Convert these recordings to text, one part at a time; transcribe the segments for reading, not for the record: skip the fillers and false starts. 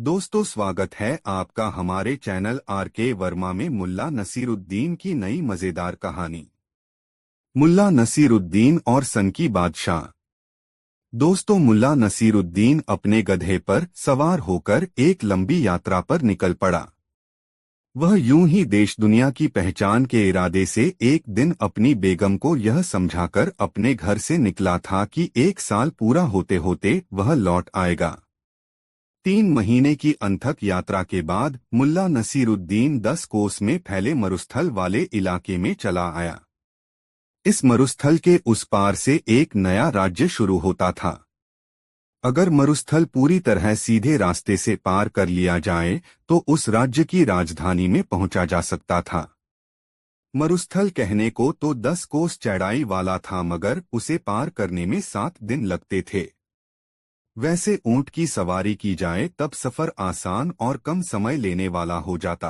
दोस्तों, स्वागत है आपका हमारे चैनल आर.के. वर्मा में मुल्ला नसीरुद्दीन की नई मजेदार कहानी। मुल्ला नसीरुद्दीन और सन की बादशाह। दोस्तों, मुल्ला नसीरुद्दीन अपने गधे पर सवार होकर एक लंबी यात्रा पर निकल पड़ा। वह यूं ही देश दुनिया की पहचान के इरादे से एक दिन अपनी बेगम को यह समझाकर अपने घर से निकला था कि 1 साल पूरा होते होते वह लौट आएगा। 3 महीने की अनथक यात्रा के बाद मुल्ला नसीरुद्दीन 10 कोस में फैले मरुस्थल वाले इलाके में चला आया। इस मरुस्थल के उस पार से एक नया राज्य शुरू होता था। अगर मरुस्थल पूरी तरह सीधे रास्ते से पार कर लिया जाए तो उस राज्य की राजधानी में पहुंचा जा सकता था। मरुस्थल कहने को तो 10 कोस चौड़ाई वाला था, मगर उसे पार करने में 7 दिन लगते थे। वैसे ऊंट की सवारी की जाए तब सफर आसान और कम समय लेने वाला हो जाता।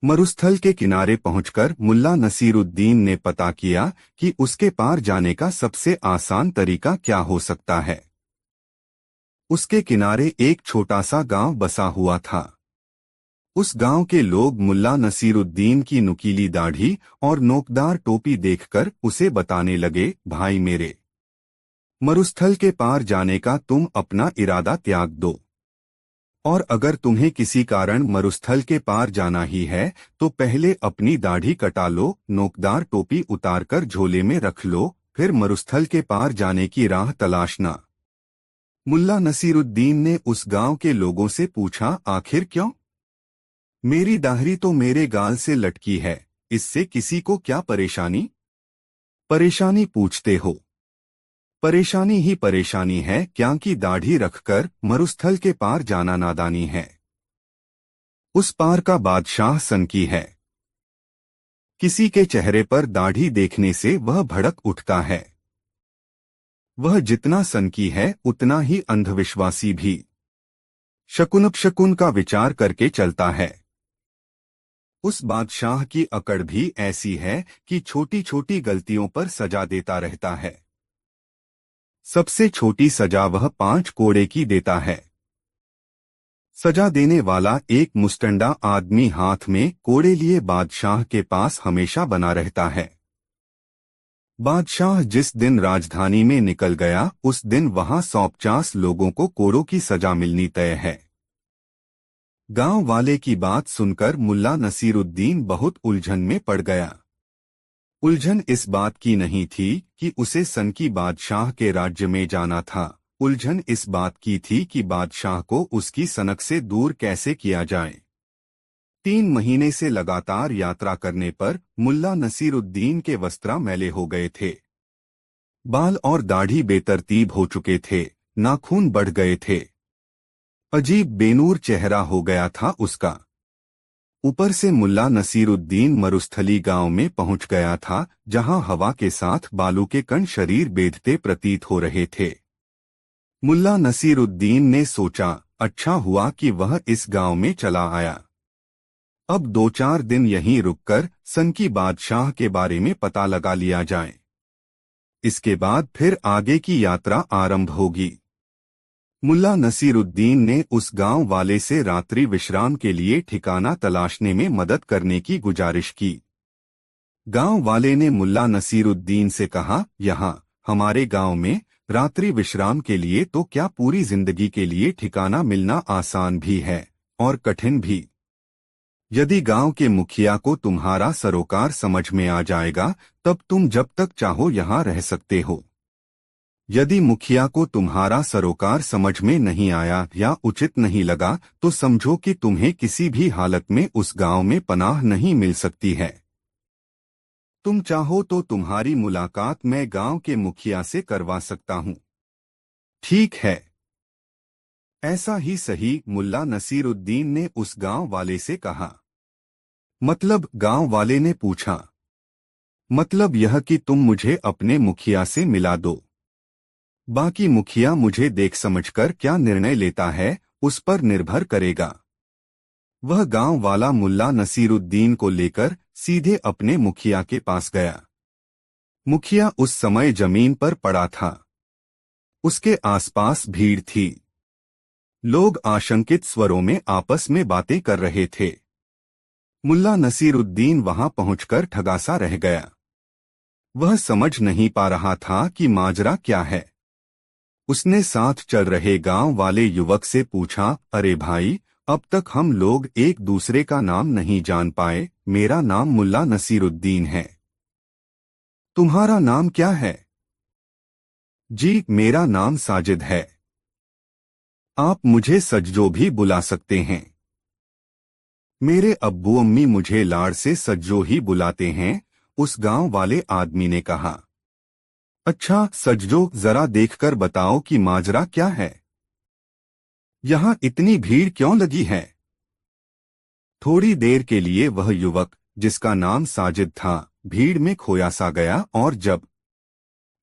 मरुस्थल के किनारे पहुंचकर मुल्ला नसीरुद्दीन ने पता किया कि उसके पार जाने का सबसे आसान तरीका क्या हो सकता है। उसके किनारे एक छोटा सा गांव बसा हुआ था। उस गांव के लोग मुल्ला नसीरुद्दीन की नुकीली दाढ़ी और नोकदार टोपी देखकर उसे बताने लगे, भाई मेरे, मरुस्थल के पार जाने का तुम अपना इरादा त्याग दो, और अगर तुम्हें किसी कारण मरुस्थल के पार जाना ही है तो पहले अपनी दाढ़ी कटा लो, नोकदार टोपी उतारकर झोले में रख लो, फिर मरुस्थल के पार जाने की राह तलाशना। मुल्ला नसीरुद्दीन ने उस गांव के लोगों से पूछा, आखिर क्यों? मेरी दाढ़ी तो मेरे गाल से लटकी है, इससे किसी को क्या परेशानी? परेशानी पूछते हो? परेशानी ही परेशानी है, क्योंकि दाढ़ी रखकर मरुस्थल के पार जाना नादानी है। उस पार का बादशाह सन की है। किसी के चेहरे पर दाढ़ी देखने से वह भड़क उठता है। वह जितना सन की है उतना ही अंधविश्वासी भी। शकुन का विचार करके चलता है। उस बादशाह की अकड़ भी ऐसी है कि छोटी छोटी गलतियों पर सजा देता रहता है। सबसे छोटी सजा वह 5 कोड़े की देता है। सजा देने वाला एक मुस्टंडा आदमी हाथ में कोड़े लिए बादशाह के पास हमेशा बना रहता है। बादशाह जिस दिन राजधानी में निकल गया उस दिन वहां 150 लोगों को कोड़ों की सजा मिलनी तय है। गांव वाले की बात सुनकर मुल्ला नसीरुद्दीन बहुत उलझन में पड़ गया। उलझन इस बात की नहीं थी कि उसे सन की बादशाह के राज्य में जाना था, उलझन इस बात की थी कि बादशाह को उसकी सनक से दूर कैसे किया जाए। 3 महीने से लगातार यात्रा करने पर मुल्ला नसीरुद्दीन के वस्त्र मैले हो गए थे। बाल और दाढ़ी बेतरतीब हो चुके थे, नाखून बढ़ गए थे। अजीब बेनूर चेहरा हो गया था उसका। ऊपर से मुल्ला नसीरुद्दीन मरुस्थली गांव में पहुंच गया था, जहां हवा के साथ बालू के कण शरीर बेधते प्रतीत हो रहे थे। मुल्ला नसीरुद्दीन ने सोचा, अच्छा हुआ कि वह इस गांव में चला आया। अब 2-4 दिन यहीं रुककर सन की बादशाह के बारे में पता लगा लिया जाए। इसके बाद फिर आगे की यात्रा आरंभ होगी। मुल्ला नसीरुद्दीन ने उस गांव वाले से रात्रि विश्राम के लिए ठिकाना तलाशने में मदद करने की गुजारिश की। गांव वाले ने मुल्ला नसीरुद्दीन से कहा, यहाँ हमारे गांव में रात्रि विश्राम के लिए तो क्या पूरी जिंदगी के लिए ठिकाना मिलना आसान भी है और कठिन भी। यदि गांव के मुखिया को तुम्हारा सरोकार समझ में आ जाएगा तब तुम जब तक चाहो यहाँ रह सकते हो। यदि मुखिया को तुम्हारा सरोकार समझ में नहीं आया या उचित नहीं लगा तो समझो कि तुम्हें किसी भी हालत में उस गांव में पनाह नहीं मिल सकती है। तुम चाहो तो तुम्हारी मुलाकात मैं गांव के मुखिया से करवा सकता हूं। ठीक है, ऐसा ही सही, मुल्ला नसीरुद्दीन ने उस गांव वाले से कहा। मतलब? गांव वाले ने पूछा। मतलब यह कि तुम मुझे अपने मुखिया से मिला दो। बाकी मुखिया मुझे देख समझकर क्या निर्णय लेता है उस पर निर्भर करेगा। वह गांव वाला मुल्ला नसीरुद्दीन को लेकर सीधे अपने मुखिया के पास गया। मुखिया उस समय जमीन पर पड़ा था। उसके आसपास भीड़ थी। लोग आशंकित स्वरों में आपस में बातें कर रहे थे। मुल्ला नसीरुद्दीन वहां पहुंचकर ठगासा रह गया। वह समझ नहीं पा रहा था कि माजरा क्या है। उसने साथ चल रहे गांव वाले युवक से पूछा, अरे भाई, अब तक हम लोग एक दूसरे का नाम नहीं जान पाए। मेरा नाम मुल्ला नसीरुद्दीन है। तुम्हारा नाम क्या है? जी, मेरा नाम साजिद है। आप मुझे सज्जो भी बुला सकते हैं। मेरे अब्बू अम्मी मुझे लाड़ से सज्जो ही बुलाते हैं, उस गांव वाले आदमी ने कहा। अच्छा सज्जो, जरा देखकर बताओ कि माजरा क्या है। यहाँ इतनी भीड़ क्यों लगी है? थोड़ी देर के लिए वह युवक, जिसका नाम साजिद था, भीड़ में खोया सा गया और जब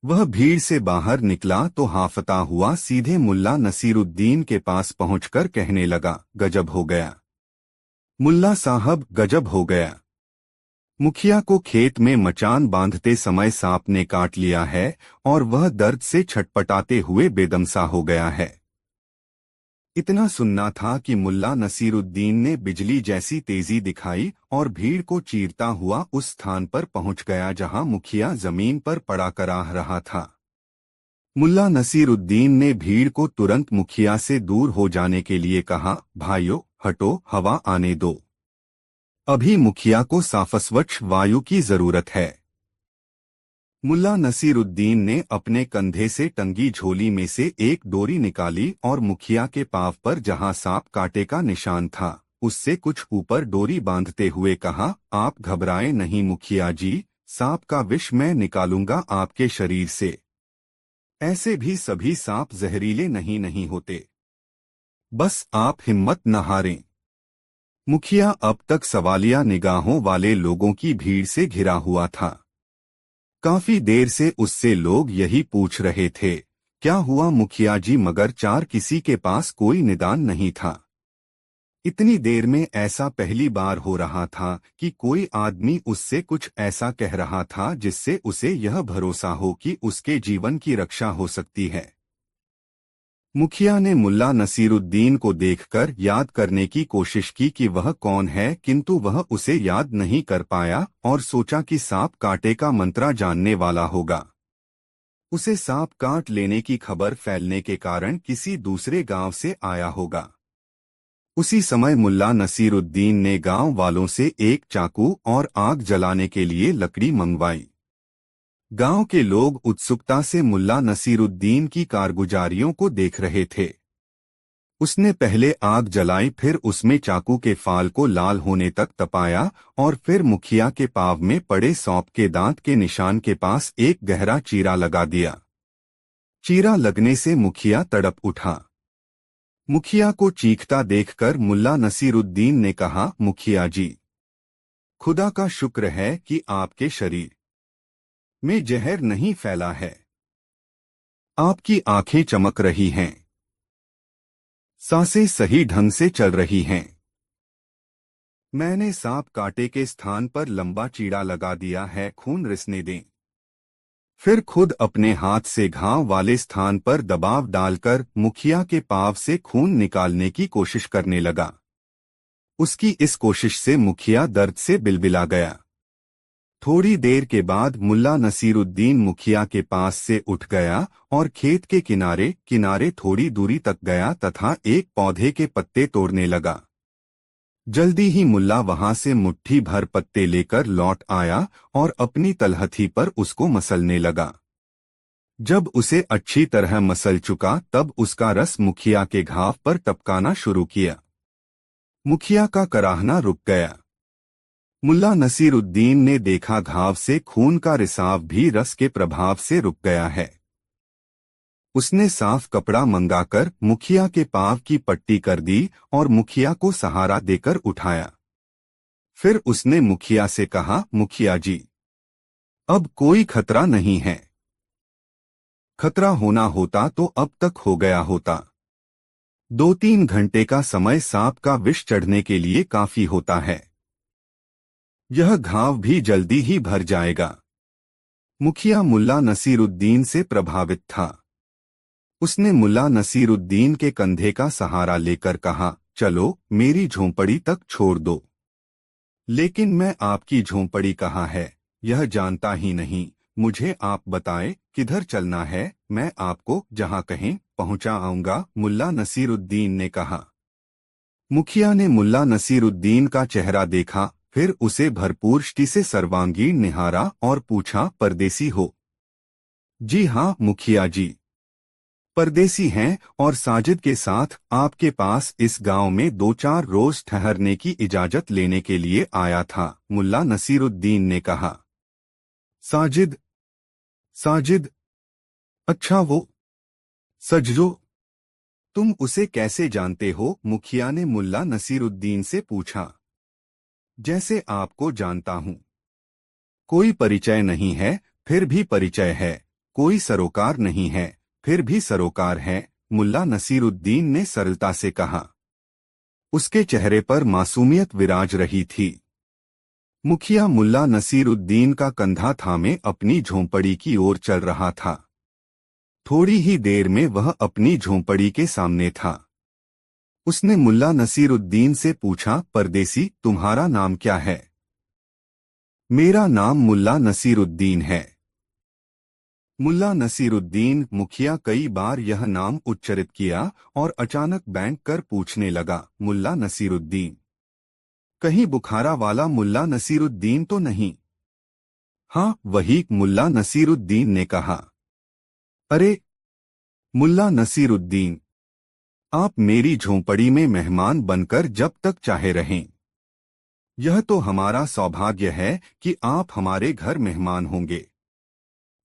वह भीड़ से बाहर निकला तो हाफता हुआ सीधे मुल्ला नसीरुद्दीन के पास पहुंचकर कहने लगा, गजब हो गया मुल्ला साहब, गजब हो गया। मुखिया को खेत में मचान बांधते समय सांप ने काट लिया है और वह दर्द से छटपटाते हुए बेदम सा हो गया है। इतना सुनना था कि मुल्ला नसीरुद्दीन ने बिजली जैसी तेजी दिखाई और भीड़ को चीरता हुआ उस स्थान पर पहुंच गया जहां मुखिया जमीन पर पड़ा कराह रहा था। मुल्ला नसीरुद्दीन ने भीड़ को तुरंत मुखिया से दूर हो जाने के लिए कहा, भाइयों हटो, हवा आने दो। अभी मुखिया को साफस्वच्छ वायु की जरूरत है। मुल्ला नसीरुद्दीन ने अपने कंधे से टंगी झोली में से एक डोरी निकाली और मुखिया के पांव पर जहां सांप काटे का निशान था, उससे कुछ ऊपर डोरी बांधते हुए कहा, आप घबराएं नहीं मुखिया जी, सांप का विष मैं निकालूंगा आपके शरीर से। ऐसे भी सभी सांप जहरीले नहीं होते। बस आप हिम्मत न हारें। मुखिया अब तक सवालिया निगाहों वाले लोगों की भीड़ से घिरा हुआ था। काफी देर से उससे लोग यही पूछ रहे थे, क्या हुआ मुखिया जी, मगर चार किसी के पास कोई निदान नहीं था। इतनी देर में ऐसा पहली बार हो रहा था कि कोई आदमी उससे कुछ ऐसा कह रहा था जिससे उसे यह भरोसा हो कि उसके जीवन की रक्षा हो सकती है। मुखिया ने मुल्ला नसीरुद्दीन को देखकर याद करने की कोशिश की कि वह कौन है, किंतु वह उसे याद नहीं कर पाया और सोचा कि सांप काटे का मंत्रा जानने वाला होगा। उसे सांप काट लेने की खबर फैलने के कारण किसी दूसरे गांव से आया होगा। उसी समय मुल्ला नसीरुद्दीन ने गांव वालों से एक चाकू और आग जलाने के लिए लकड़ी मंगवाई। गांव के लोग उत्सुकता से मुल्ला नसीरुद्दीन की कारगुजारियों को देख रहे थे। उसने पहले आग जलाई, फिर उसमें चाकू के फाल को लाल होने तक तपाया और फिर मुखिया के पांव में पड़े सौंप के दांत के निशान के पास एक गहरा चीरा लगा दिया। चीरा लगने से मुखिया तड़प उठा। मुखिया को चीखता देखकर मुल्ला नसीरुद्दीन ने कहा, मुखिया जी, खुदा का शुक्र है कि आपके शरीर में जहर नहीं फैला है। आपकी आंखें चमक रही हैं, सांसें सही ढंग से चल रही हैं। मैंने सांप काटे के स्थान पर लंबा चीरा लगा दिया है, खून रिसने दें। फिर खुद अपने हाथ से घाव वाले स्थान पर दबाव डालकर मुखिया के पांव से खून निकालने की कोशिश करने लगा। उसकी इस कोशिश से मुखिया दर्द से बिलबिला गया। थोड़ी देर के बाद मुल्ला नसीरुद्दीन मुखिया के पास से उठ गया और खेत के किनारे किनारे थोड़ी दूरी तक गया तथा एक पौधे के पत्ते तोड़ने लगा। जल्दी ही मुल्ला वहां से मुट्ठी भर पत्ते लेकर लौट आया और अपनी तलहथी पर उसको मसलने लगा। जब उसे अच्छी तरह मसल चुका तब उसका रस मुखिया के घाव पर टपकाना शुरू किया। मुखिया का कराहना रुक गया। मुल्ला नसीरुद्दीन ने देखा घाव से खून का रिसाव भी रस के प्रभाव से रुक गया है। उसने साफ कपड़ा मंगाकर मुखिया के पांव की पट्टी कर दी और मुखिया को सहारा देकर उठाया। फिर उसने मुखिया से कहा, मुखिया जी, अब कोई खतरा नहीं है। खतरा होना होता तो अब तक हो गया होता। 2-3 घंटे का समय सांप का विष चढ़ने के लिए काफी होता है। यह घाव भी जल्दी ही भर जाएगा। मुखिया मुल्ला नसीरुद्दीन से प्रभावित था। उसने मुल्ला नसीरुद्दीन के कंधे का सहारा लेकर कहा, चलो मेरी झोंपड़ी तक छोड़ दो। लेकिन मैं आपकी झोंपड़ी कहाँ है, यह जानता ही नहीं। मुझे आप बताएं किधर चलना है, मैं आपको जहाँ कहें पहुँचा आऊँगा, मुल्ला नसीरुद्दीन ने कहा। मुखिया ने मुल्ला नसीरुद्दीन का चेहरा देखा, फिर उसे भरपूर दृष्टि से सर्वांगीण निहारा और पूछा, परदेसी हो? जी हाँ मुखिया जी, परदेसी हैं और साजिद के साथ आपके पास इस गांव में 2-4 रोज ठहरने की इजाजत लेने के लिए आया था, मुल्ला नसीरुद्दीन ने कहा। साजिद? साजिद? अच्छा वो सजजो? तुम उसे कैसे जानते हो? मुखिया ने मुल्ला नसीरुद्दीन से पूछा। जैसे आपको जानता हूँ। कोई परिचय नहीं है, फिर भी परिचय है। कोई सरोकार नहीं है, फिर भी सरोकार है, मुल्ला नसीरुद्दीन ने सरलता से कहा। उसके चेहरे पर मासूमियत विराज रही थी। मुखिया मुल्ला नसीरुद्दीन का कंधा थामे अपनी झोंपड़ी की ओर चल रहा था। थोड़ी ही देर में वह अपनी झोंपड़ी के सामने था। उसने मुल्ला नसीरुद्दीन से पूछा, परदेसी तुम्हारा नाम क्या है? मेरा नाम मुल्ला नसीरुद्दीन है। मुल्ला नसीरुद्दीन। मुखिया कई बार यह नाम उच्चारित किया और अचानक बैंक कर पूछने लगा, मुल्ला नसीरुद्दीन? कहीं बुखारा वाला मुल्ला नसीरुद्दीन तो नहीं? हाँ वही, मुल्ला नसीरुद्दीन ने कहा। अरे मुल्ला नसीरुद्दीन, आप मेरी झोंपड़ी में मेहमान बनकर जब तक चाहे रहें। यह तो हमारा सौभाग्य है कि आप हमारे घर मेहमान होंगे।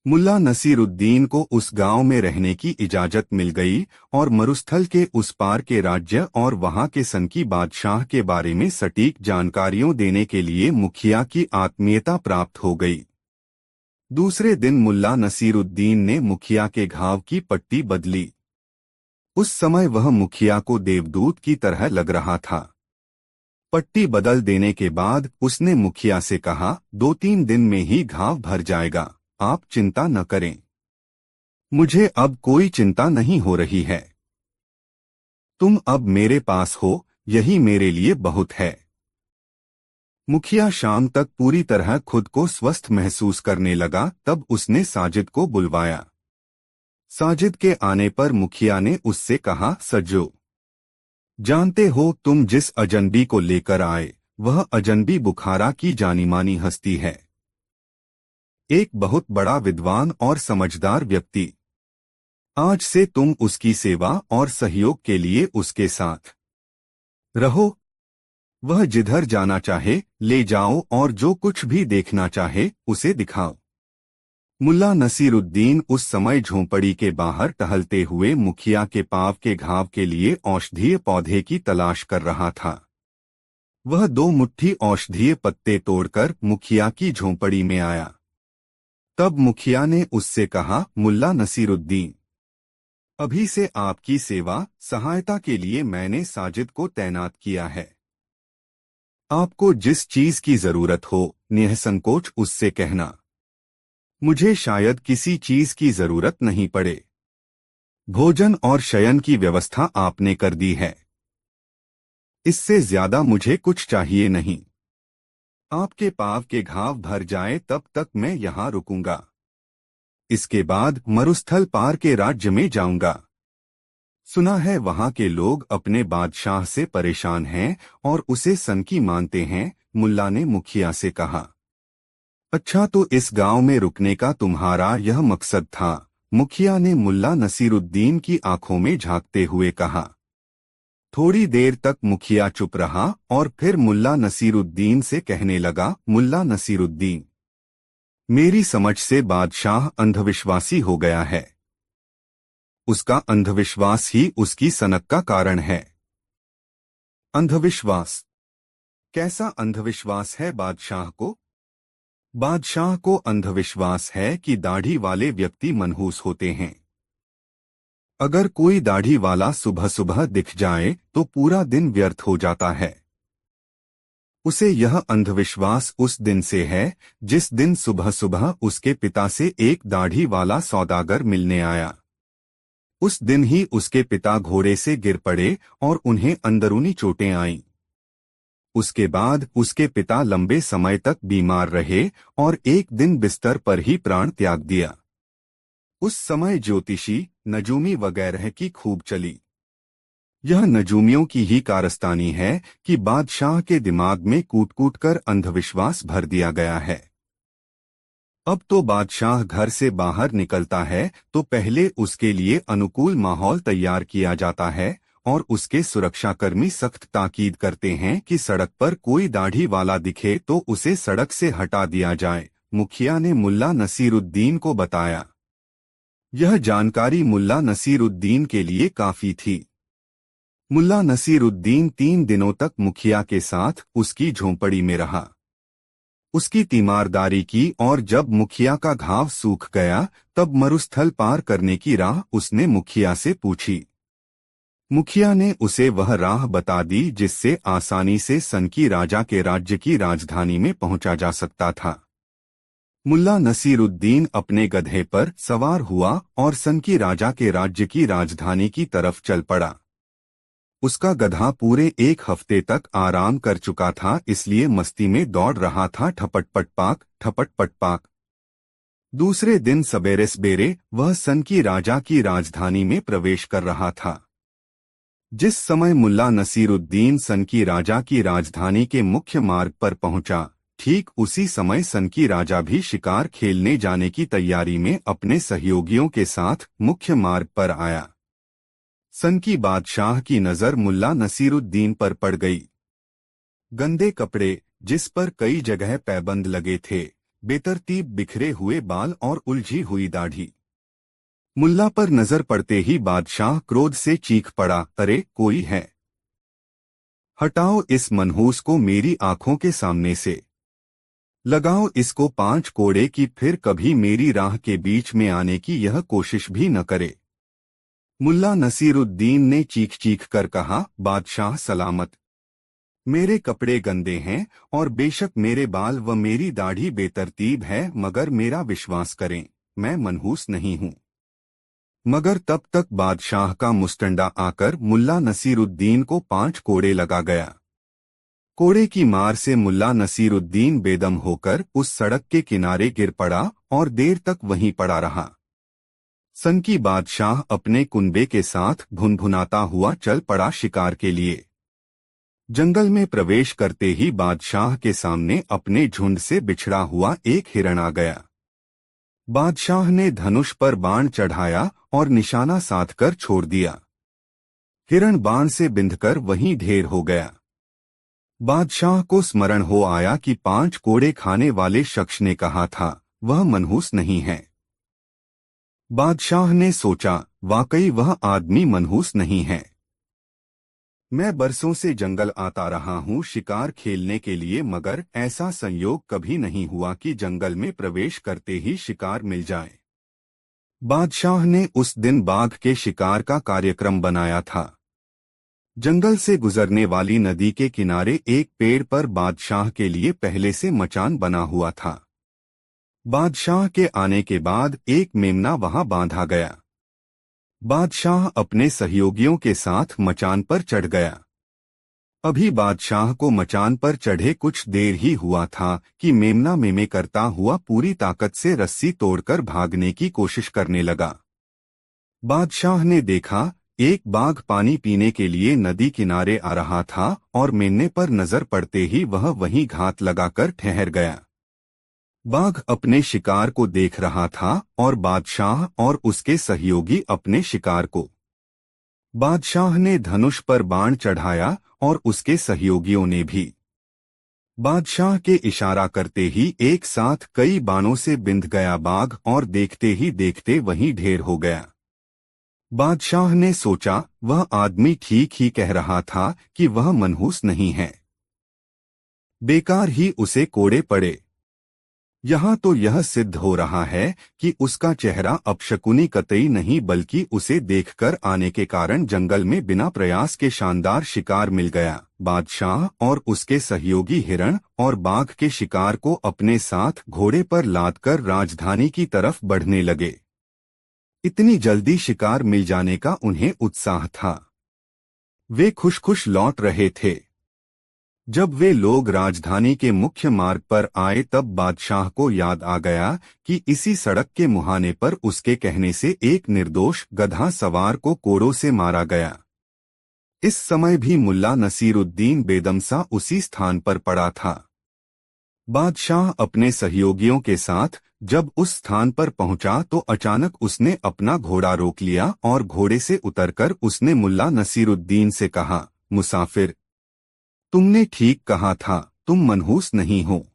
मुल्ला नसीरुद्दीन को उस गांव में रहने की इजाजत मिल गई और मरुस्थल के उस पार के राज्य और वहां के सनकी बादशाह के बारे में सटीक जानकारियों देने के लिए मुखिया की आत्मीयता प्राप्त हो गई। दूसरे दिन मुल्ला नसीरुद्दीन ने मुखिया के घाव की पट्टी बदली। उस समय वह मुखिया को देवदूत की तरह लग रहा था। पट्टी बदल देने के बाद उसने मुखिया से कहा, 2-3 दिन में ही घाव भर जाएगा, आप चिंता न करें। मुझे अब कोई चिंता नहीं हो रही है। तुम अब मेरे पास हो, यही मेरे लिए बहुत है। मुखिया शाम तक पूरी तरह खुद को स्वस्थ महसूस करने लगा, तब उसने साजिद को बुलवाया। साजिद के आने पर मुखिया ने उससे कहा, सज्जो, जानते हो तुम जिस अजनबी को लेकर आए, वह अजनबी बुखारा की जानीमानी हस्ती है। एक बहुत बड़ा विद्वान और समझदार व्यक्ति। आज से तुम उसकी सेवा और सहयोग के लिए उसके साथ रहो। वह जिधर जाना चाहे ले जाओ और जो कुछ भी देखना चाहे उसे दिखाओ। मुल्ला नसीरुद्दीन उस समय झोंपड़ी के बाहर टहलते हुए मुखिया के पांव के घाव के लिए औषधीय पौधे की तलाश कर रहा था। वह 2 मुट्ठी औषधीय पत्ते तोड़कर मुखिया की झोंपड़ी में आया। तब मुखिया ने उससे कहा, मुल्ला नसीरुद्दीन, अभी से आपकी सेवा सहायता के लिए मैंने साजिद को तैनात किया है। आपको जिस चीज की जरूरत हो निःसंकोच उससे कहना। मुझे शायद किसी चीज की जरूरत नहीं पड़े। भोजन और शयन की व्यवस्था आपने कर दी है। इससे ज्यादा मुझे कुछ चाहिए नहीं। आपके पांव के घाव भर जाए तब तक मैं यहाँ रुकूंगा। इसके बाद मरुस्थल पार के राज्य में जाऊंगा। सुना है वहां के लोग अपने बादशाह से परेशान हैं और उसे सनकी मानते हैं, मुल्ला ने मुखिया से कहा। अच्छा तो इस गांव में रुकने का तुम्हारा यह मकसद था? मुखिया ने मुल्ला नसीरुद्दीन की आंखों में झांकते हुए कहा। थोड़ी देर तक मुखिया चुप रहा और फिर मुल्ला नसीरुद्दीन से कहने लगा, मुल्ला नसीरुद्दीन, मेरी समझ से बादशाह अंधविश्वासी हो गया है। उसका अंधविश्वास ही उसकी सनक का कारण है। अंधविश्वास? कैसा अंधविश्वास है बादशाह को? बादशाह को अंधविश्वास है कि दाढ़ी वाले व्यक्ति मनहूस होते हैं। अगर कोई दाढ़ी वाला सुबह सुबह दिख जाए तो पूरा दिन व्यर्थ हो जाता है। उसे यह अंधविश्वास उस दिन से है जिस दिन सुबह सुबह उसके पिता से एक दाढ़ी वाला सौदागर मिलने आया। उस दिन ही उसके पिता घोड़े से गिर पड़े और उन्हें अंदरूनी चोटें आईं। उसके बाद उसके पिता लंबे समय तक बीमार रहे और एक दिन बिस्तर पर ही प्राण त्याग दिया। उस समय ज्योतिषी, नजूमी वगैरह की खूब चली। यह नजूमियों की ही कारस्तानी है कि बादशाह के दिमाग में कूट कूट कर अंधविश्वास भर दिया गया है। अब तो बादशाह घर से बाहर निकलता है तो पहले उसके लिए अनुकूल माहौल तैयार किया जाता है और उसके सुरक्षाकर्मी सख्त ताकीद करते हैं कि सड़क पर कोई दाढ़ी वाला दिखे तो उसे सड़क से हटा दिया जाए। मुखिया ने मुल्ला नसीरुद्दीन को बताया। यह जानकारी मुल्ला नसीरुद्दीन के लिए काफी थी। मुल्ला नसीरुद्दीन 3 दिनों तक मुखिया के साथ उसकी झोंपड़ी में रहा। उसकी तीमारदारी की और जब मुखिया का घाव सूख गया तब मरुस्थल पार करने की राह उसने मुखिया से पूछी। मुखिया ने उसे वह राह बता दी जिससे आसानी से सनकी राजा के राज्य की राजधानी में पहुंचा जा सकता था। मुल्ला नसीरुद्दीन अपने गधे पर सवार हुआ और सनकी राजा के राज्य की राजधानी की तरफ चल पड़ा। उसका गधा पूरे 1 हफ्ते तक आराम कर चुका था, इसलिए मस्ती में दौड़ रहा था, ठपट पटपाक ठपट पटपाक। दूसरे दिन सबेरे सवेरे वह सनकी राजा की राजधानी में प्रवेश कर रहा था। जिस समय मुल्ला नसीरुद्दीन सनकी राजा की राजधानी के मुख्य मार्ग पर पहुंचा, ठीक उसी समय सनकी राजा भी शिकार खेलने जाने की तैयारी में अपने सहयोगियों के साथ मुख्य मार्ग पर आया। सनकी बादशाह की नजर मुल्ला नसीरुद्दीन पर पड़ गई। गंदे कपड़े, जिस पर कई जगह पैबंद लगे थे, बेतरतीब बिखरे हुए बाल और उलझी हुई दाढ़ी। मुल्ला पर नजर पड़ते ही बादशाह क्रोध से चीख पड़ा, अरे कोई है, हटाओ इस मनहूस को मेरी आंखों के सामने से। लगाओ इसको 5 कोड़े की, फिर कभी मेरी राह के बीच में आने की यह कोशिश भी न करे। मुल्ला नसीरुद्दीन ने चीख चीख कर कहा, बादशाह सलामत। मेरे कपड़े गंदे हैं और बेशक मेरे बाल व मेरी दाढ़ी बेतरतीब है, मगर मेरा विश्वास करें, मैं मनहूस नहीं हूँ। मगर तब तक बादशाह का मुस्टंडा आकर मुल्ला नसीरुद्दीन को 5 कोड़े लगा गया। कोड़े की मार से मुल्ला नसीरुद्दीन बेदम होकर उस सड़क के किनारे गिर पड़ा और देर तक वहीं पड़ा रहा। सनकी बादशाह अपने कुनबे के साथ भुनभुनाता हुआ चल पड़ा शिकार के लिए। जंगल में प्रवेश करते ही बादशाह के सामने अपने झुंड से बिछड़ा हुआ एक हिरण आ गया। बादशाह ने धनुष पर बाण चढ़ाया और निशाना साधकर छोड़ दिया। हिरण बाण से बिंधकर वहीं ढेर हो गया। बादशाह को स्मरण हो आया कि 5 कोड़े खाने वाले शख्स ने कहा था, वह मनहूस नहीं है। बादशाह ने सोचा, वाकई वह आदमी मनहूस नहीं है। मैं बरसों से जंगल आता रहा हूँ शिकार खेलने के लिए, मगर ऐसा संयोग कभी नहीं हुआ कि जंगल में प्रवेश करते ही शिकार मिल जाए। बादशाह ने उस दिन बाघ के शिकार का कार्यक्रम बनाया था। जंगल से गुजरने वाली नदी के किनारे एक पेड़ पर बादशाह के लिए पहले से मचान बना हुआ था। बादशाह के आने के बाद एक मेमना वहां बांधा गया। बादशाह अपने सहयोगियों के साथ मचान पर चढ़ गया। अभी बादशाह को मचान पर चढ़े कुछ देर ही हुआ था कि मेमना मेमे करता हुआ पूरी ताकत से रस्सी तोड़कर भागने की कोशिश करने लगा। बादशाह ने देखा, एक बाघ पानी पीने के लिए नदी किनारे आ रहा था और मेमने पर नजर पड़ते ही वह वहीं घात लगाकर ठहर गया। बाघ अपने शिकार को देख रहा था और बादशाह और उसके सहयोगी अपने शिकार को। बादशाह ने धनुष पर बाण चढ़ाया और उसके सहयोगियों ने भी। बादशाह के इशारा करते ही एक साथ कई बाणों से बिंध गया बाघ और देखते ही देखते वहीं ढेर हो गया। बादशाह ने सोचा, वह आदमी ठीक ही कह रहा था कि वह मनहूस नहीं है। बेकार ही उसे कोड़े पड़े। यहाँ तो यह सिद्ध हो रहा है कि उसका चेहरा अपशकुनी कतई नहीं, बल्कि उसे देखकर आने के कारण जंगल में बिना प्रयास के शानदार शिकार मिल गया। बादशाह और उसके सहयोगी हिरण और बाघ के शिकार को अपने साथ घोड़े पर लादकर राजधानी की तरफ बढ़ने लगे। इतनी जल्दी शिकार मिल जाने का उन्हें उत्साह था। वे खुश खुश लौट रहे थे। जब वे लोग राजधानी के मुख्य मार्ग पर आए तब बादशाह को याद आ गया कि इसी सड़क के मुहाने पर उसके कहने से एक निर्दोष गधा सवार को कोड़ों से मारा गया। इस समय भी मुल्ला नसीरुद्दीन बेदमसा उसी स्थान पर पड़ा था। बादशाह अपने सहयोगियों के साथ जब उस स्थान पर पहुंचा तो अचानक उसने अपना घोड़ा रोक लिया और घोड़े से उतरकर उसने मुल्ला नसीरुद्दीन से कहा, मुसाफिर, तुमने ठीक कहा था, तुम मनहूस नहीं हो।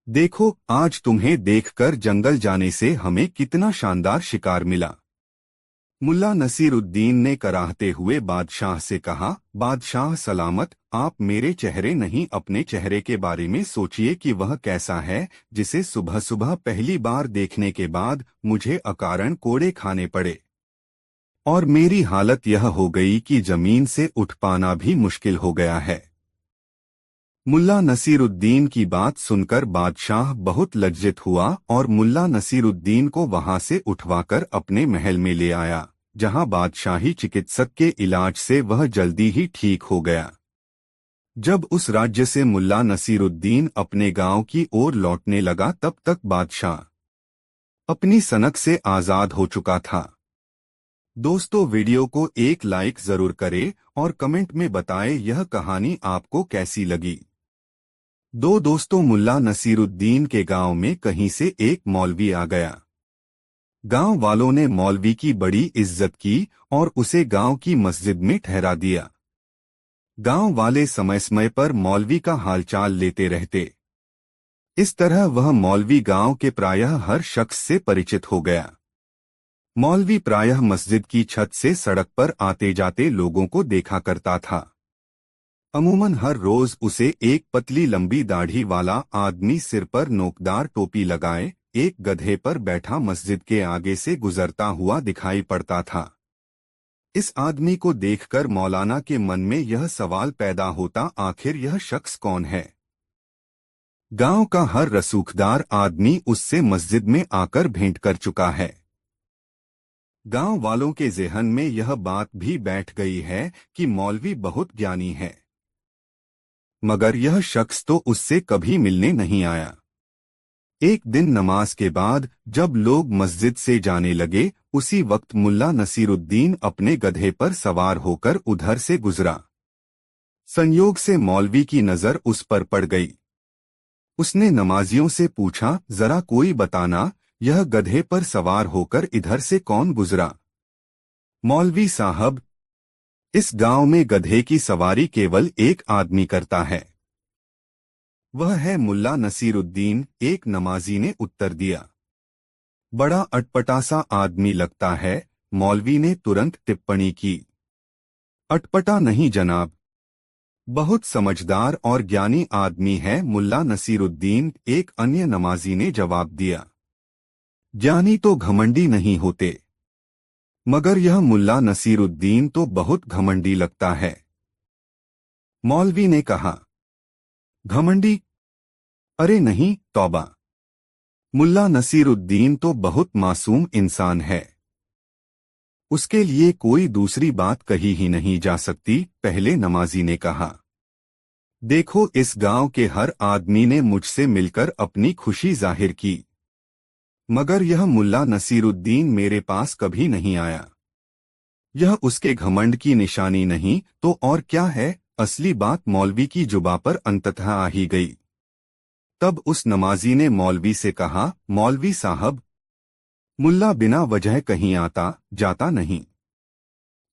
देखो, आज तुम्हें देखकर जंगल जाने से हमें कितना शानदार शिकार मिला। मुल्ला नसीरुद्दीन ने कराहते हुए बादशाह से कहा, बादशाह सलामत, आप मेरे चेहरे नहीं अपने चेहरे के बारे में सोचिए कि वह कैसा है जिसे सुबह सुबह पहली बार देखने के बाद मुझे अकारण कोड़े खाने पड़े और मेरी हालत यह हो गई कि जमीन से उठ पाना भी मुश्किल हो गया है। मुल्ला नसीरुद्दीन की बात सुनकर बादशाह बहुत लज्जित हुआ और मुल्ला नसीरुद्दीन को वहां से उठवाकर अपने महल में ले आया, जहां बादशाही चिकित्सक के इलाज से वह जल्दी ही ठीक हो गया। जब उस राज्य से मुल्ला नसीरुद्दीन अपने गांव की ओर लौटने लगा तब तक बादशाह अपनी सनक से आजाद हो चुका था। दोस्तों, वीडियो को एक लाइक जरूर करें और कमेंट में बताएं यह कहानी आपको कैसी लगी। दोस्तों, मुल्ला नसीरुद्दीन के गांव में कहीं से एक मौलवी आ गया। गांव वालों ने मौलवी की बड़ी इज्जत की और उसे गांव की मस्जिद में ठहरा दिया। गांव वाले समय समय पर मौलवी का हालचाल लेते रहते। इस तरह वह मौलवी गांव के प्रायः हर शख्स से परिचित हो गया। मौलवी प्रायः मस्जिद की छत से सड़क पर आते जाते लोगों को देखा करता था। अमूमन हर रोज उसे एक पतली लंबी दाढ़ी वाला आदमी सिर पर नोकदार टोपी लगाए एक गधे पर बैठा मस्जिद के आगे से गुजरता हुआ दिखाई पड़ता था। इस आदमी को देखकर मौलाना के मन में यह सवाल पैदा होता, आखिर यह शख्स कौन है? गांव का हर रसूखदार आदमी उससे मस्जिद में आकर भेंट कर चुका है। गांव वालों के ज़हन में यह बात भी बैठ गई है कि मौलवी बहुत ज्ञानी है, मगर यह शख्स तो उससे कभी मिलने नहीं आया। एक दिन नमाज के बाद जब लोग मस्जिद से जाने लगे, उसी वक्त मुल्ला नसीरुद्दीन अपने गधे पर सवार होकर उधर से गुजरा। संयोग से मौलवी की नजर उस पर पड़ गई। उसने नमाजियों से पूछा, जरा कोई बताना, यह गधे पर सवार होकर इधर से कौन गुजरा? मौलवी साहब, इस गांव में गधे की सवारी केवल एक आदमी करता है, वह है मुल्ला नसीरुद्दीन, एक नमाजी ने उत्तर दिया। बड़ा अटपटा-सा आदमी लगता है, मौलवी ने तुरंत टिप्पणी की। अटपटा नहीं जनाब, बहुत समझदार और ज्ञानी आदमी है मुल्ला नसीरुद्दीन, एक अन्य नमाजी ने जवाब दिया। ज्ञानी तो घमंडी नहीं होते, मगर यह मुल्ला नसीरुद्दीन तो बहुत घमंडी लगता है। मौलवी ने कहा, घमंडी? अरे नहीं, तौबा, मुल्ला नसीरुद्दीन तो बहुत मासूम इंसान है, उसके लिए कोई दूसरी बात कही ही नहीं जा सकती। पहले नमाजी ने कहा, देखो, इस गांव के हर आदमी ने मुझसे मिलकर अपनी खुशी जाहिर की, मगर यह मुल्ला नसीरुद्दीन मेरे पास कभी नहीं आया। यह उसके घमंड की निशानी नहीं तो और क्या है? असली बात मौलवी की जुबा पर अंततः आ ही गई। तब उस नमाजी ने मौलवी से कहा, मौलवी साहब, मुल्ला बिना वजह कहीं आता जाता नहीं।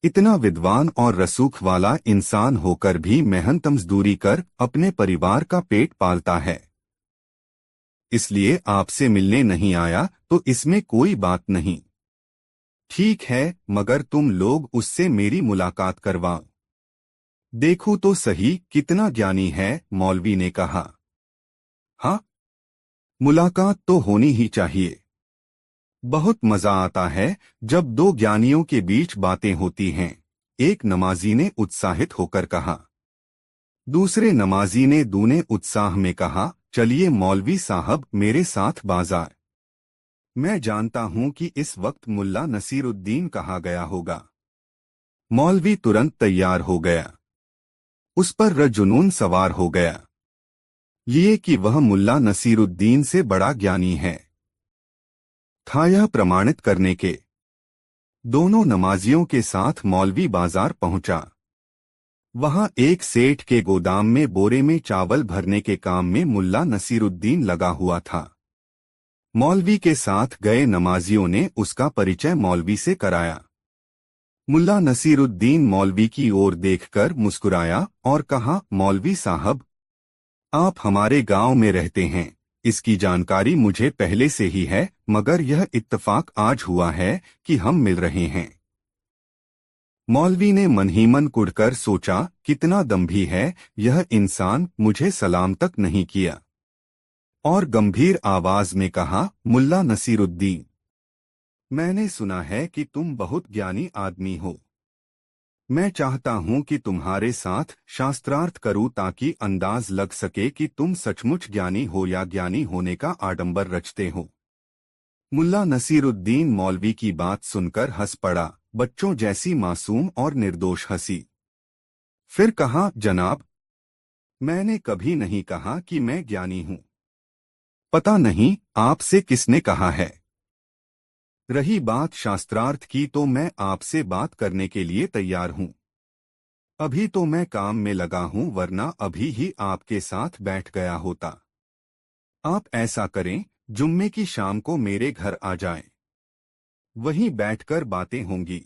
इतना विद्वान और रसूख वाला इंसान होकर भी मेहनत मजदूरी कर अपने परिवार का पेट पालता है, इसलिए आपसे मिलने नहीं आया तो इसमें कोई बात नहीं। ठीक है, मगर तुम लोग उससे मेरी मुलाकात करवाओ, देखो तो सही कितना ज्ञानी है। मौलवी ने कहा, हाँ, मुलाकात तो होनी ही चाहिए। बहुत मजा आता है जब दो ज्ञानियों के बीच बातें होती हैं, एक नमाजी ने उत्साहित होकर कहा। दूसरे नमाजी ने दूने उत्साह में कहा, चलिए मौलवी साहब, मेरे साथ बाजार। मैं जानता हूं कि इस वक्त मुल्ला नसीरुद्दीन कहा गया होगा। मौलवी तुरंत तैयार हो गया। उस पर जुनून सवार हो गया, ये कि वह मुल्ला नसीरुद्दीन से बड़ा ज्ञानी है। था यह प्रमाणित करने के दोनों नमाजियों के साथ मौलवी बाजार पहुंचा। वहां एक सेठ के गोदाम में बोरे में चावल भरने के काम में मुल्ला नसीरुद्दीन लगा हुआ था। मौलवी के साथ गए नमाजियों ने उसका परिचय मौलवी से कराया। मुल्ला नसीरुद्दीन मौलवी की ओर देखकर मुस्कुराया और कहा, मौलवी साहब, आप हमारे गांव में रहते हैं, इसकी जानकारी मुझे पहले से ही है, मगर यह इत्तफाक आज हुआ है कि हम मिल रहे हैं। मौलवी ने मन ही मन कुढ़कर सोचा, कितना दम्भी है यह इंसान, मुझे सलाम तक नहीं किया। और गंभीर आवाज में कहा, मुल्ला नसीरुद्दीन, मैंने सुना है कि तुम बहुत ज्ञानी आदमी हो। मैं चाहता हूं कि तुम्हारे साथ शास्त्रार्थ करूं ताकि अंदाज लग सके कि तुम सचमुच ज्ञानी हो या ज्ञानी होने का आडंबर रचते हो। मुल्ला नसीरुद्दीन मौलवी की बात सुनकर हंस पड़ा, बच्चों जैसी मासूम और निर्दोष हंसी। फिर कहा, जनाब, मैंने कभी नहीं कहा कि मैं ज्ञानी हूं। पता नहीं आपसे किसने कहा है। रही बात शास्त्रार्थ की, तो मैं आपसे बात करने के लिए तैयार हूं। अभी तो मैं काम में लगा हूं, वरना अभी ही आपके साथ बैठ गया होता। आप ऐसा करें, जुम्मे की शाम को मेरे घर आ जाएं। वहीं बैठकर बातें होंगी।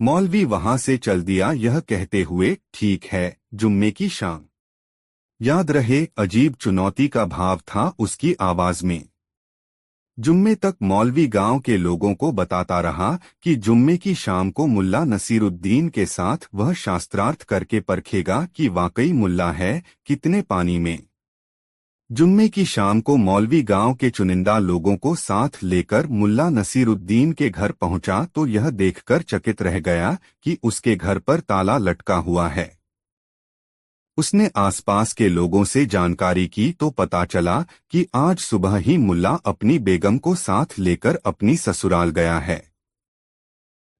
मौलवी वहां से चल दिया, यह कहते हुए, ठीक है, जुम्मे की शाम। याद रहे, अजीब चुनौती का भाव था उसकी आवाज में। जुम्मे तक मौलवी गांव के लोगों को बताता रहा कि जुम्मे की शाम को मुल्ला नसीरुद्दीन के साथ वह शास्त्रार्थ करके परखेगा कि वाकई मुल्ला है, कितने पानी में। जुम्मे की शाम को मौलवी गांव के चुनिंदा लोगों को साथ लेकर मुल्ला नसीरुद्दीन के घर पहुंचा तो यह देखकर चकित रह गया कि उसके घर पर ताला लटका हुआ है। उसने आसपास के लोगों से जानकारी की तो पता चला कि आज सुबह ही मुल्ला अपनी बेगम को साथ लेकर अपनी ससुराल गया है।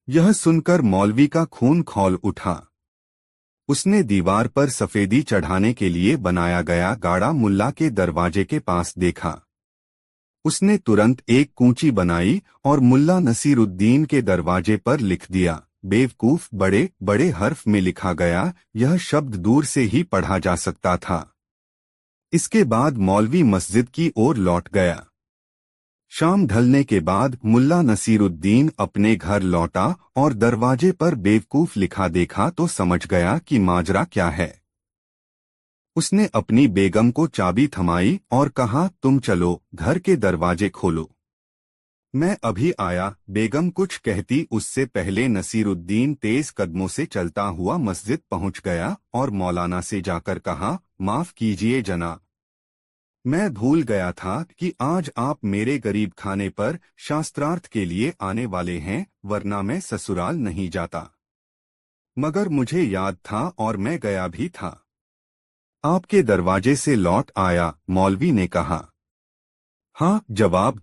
यह सुनकर मौलवी का खून खौल उठा। उसने दीवार पर सफेदी चढ़ाने के लिए बनाया गया गाड़ा मुल्ला के दरवाजे के पास देखा। उसने तुरंत एक कूंची बनाई और मुल्ला नसीरुद्दीन के दरवाजे पर लिख दिया, बेवकूफ, बड़े बड़े हर्फ में लिखा गया। यह शब्द दूर से ही पढ़ा जा सकता था। इसके बाद मौलवी मस्जिद की ओर लौट गया। शाम ढलने के बाद मुल्ला नसीरुद्दीन अपने घर लौटा और दरवाजे पर बेवकूफ लिखा देखा तो समझ गया कि माजरा क्या है। उसने अपनी बेगम को चाबी थमाई और कहा, तुम चलो, घर के दरवाजे खोलो। मैं अभी आया। बेगम कुछ कहती उससे पहले नसीरुद्दीन तेज कदमों से चलता हुआ मस्जिद पहुंच गया और मौलाना से जाकर कहा, माफ कीजिए जनाब, मैं भूल गया था कि आज आप मेरे गरीब खाने पर शास्त्रार्थ के लिए आने वाले हैं, वरना मैं ससुराल नहीं जाता। मगर मुझे याद था और मैं गया भी था। आपके दरवाजे से लौट आया, मौलवी ने कहा। हाँ, जवाब।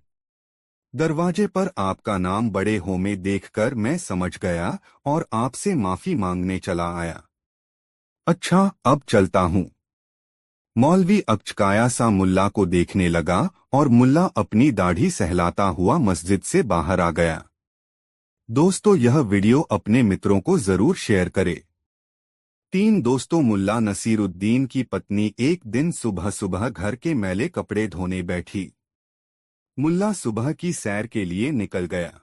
दरवाजे पर आपका नाम बड़े हो में देखकर मैं समझ गया और आपसे माफी मांगने चला आया। अच्छा, अब चलता हूँ। मौलवी अचकाया सा मुल्ला को देखने लगा और मुल्ला अपनी दाढ़ी सहलाता हुआ मस्जिद से बाहर आ गया। दोस्तों, यह वीडियो अपने मित्रों को जरूर शेयर करें। 3 दोस्तों। मुल्ला नसीरुद्दीन की पत्नी एक दिन सुबह सुबह घर के मैले कपड़े धोने बैठी। मुल्ला सुबह की सैर के लिए निकल गया।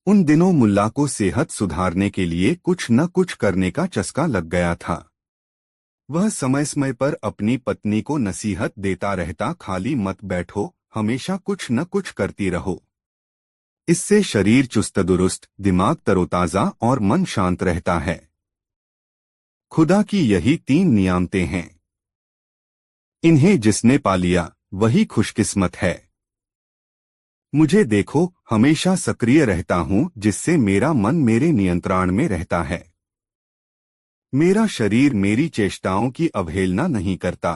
उन दिनों मुल्ला को सेहत सुधारने के लिए कुछ न कुछ करने का चस्का लग गया था। वह समय समय पर अपनी पत्नी को नसीहत देता रहता, खाली मत बैठो, हमेशा कुछ न कुछ करती रहो। इससे शरीर चुस्त दुरुस्त, दिमाग तरोताजा और मन शांत रहता है। खुदा की यही 3 नियामतें हैं। इन्हें जिसने पा लिया वही खुशकिस्मत है। मुझे देखो, हमेशा सक्रिय रहता हूँ, जिससे मेरा मन मेरे नियंत्रण में रहता है। मेरा शरीर मेरी चेष्टाओं की अवहेलना नहीं करता।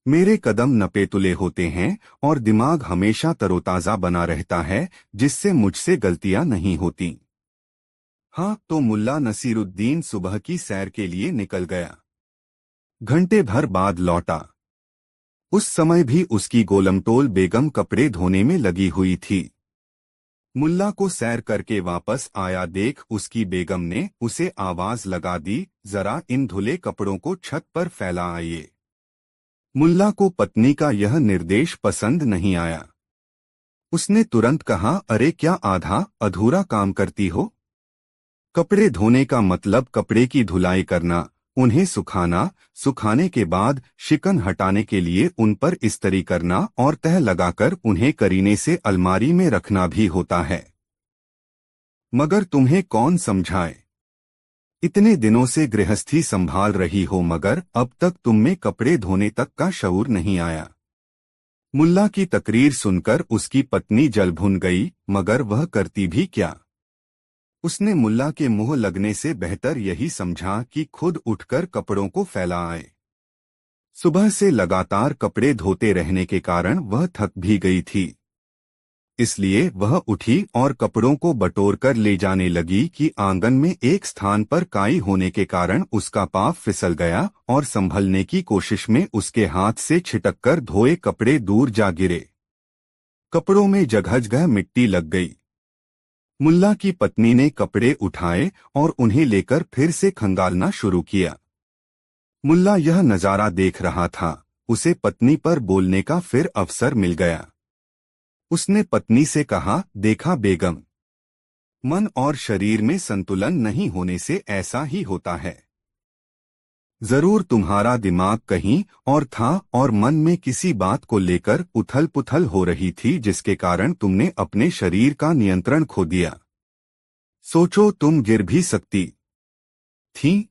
मेरे कदम नपेतुले होते हैं और दिमाग हमेशा तरोताजा बना रहता है, जिससे मुझसे गलतियां नहीं होती। हाँ, तो मुल्ला नसीरुद्दीन सुबह की सैर के लिए निकल गया। घंटे भर बाद लौटा। उस समय भी उसकी गोलमटोल बेगम कपड़े धोने में लगी हुई थी। मुल्ला को सैर करके वापस आया देख उसकी बेगम ने उसे आवाज लगा दी, जरा इन धुले कपड़ों को छत पर फैला आइए। मुल्ला को पत्नी का यह निर्देश पसंद नहीं आया। उसने तुरंत कहा, अरे क्या आधा अधूरा काम करती हो? कपड़े धोने का मतलब कपड़े की धुलाई करना, उन्हें सुखाना, सुखाने के बाद शिकन हटाने के लिए उन पर इस्त्री करना और तह लगाकर उन्हें करीने से अलमारी में रखना भी होता है। मगर तुम्हें कौन समझाए? इतने दिनों से गृहस्थी संभाल रही हो मगर अब तक तुम में कपड़े धोने तक का शऊर नहीं आया। मुल्ला की तकरीर सुनकर उसकी पत्नी जल भुन गई, मगर वह करती भी क्या। उसने मुल्ला के मुंह लगने से बेहतर यही समझा कि खुद उठकर कपड़ों को फैला आए। सुबह से लगातार कपड़े धोते रहने के कारण वह थक भी गई थी। इसलिए वह उठी और कपड़ों को बटोर कर ले जाने लगी कि आंगन में एक स्थान पर काई होने के कारण उसका पाँव फिसल गया और संभलने की कोशिश में उसके हाथ से छिटककर धोए कपड़े दूर जा गिरे। कपड़ों में जगह जगह मिट्टी लग गई। मुल्ला की पत्नी ने कपड़े उठाए और उन्हें लेकर फिर से खंगालना शुरू किया। मुल्ला यह नजारा देख रहा था। उसे पत्नी पर बोलने का फिर अवसर मिल गया। उसने पत्नी से कहा, देखा बेगम, मन और शरीर में संतुलन नहीं होने से ऐसा ही होता है। जरूर तुम्हारा दिमाग कहीं और था और मन में किसी बात को लेकर उथल पुथल हो रही थी, जिसके कारण तुमने अपने शरीर का नियंत्रण खो दिया। सोचो, तुम गिर भी सकती थी।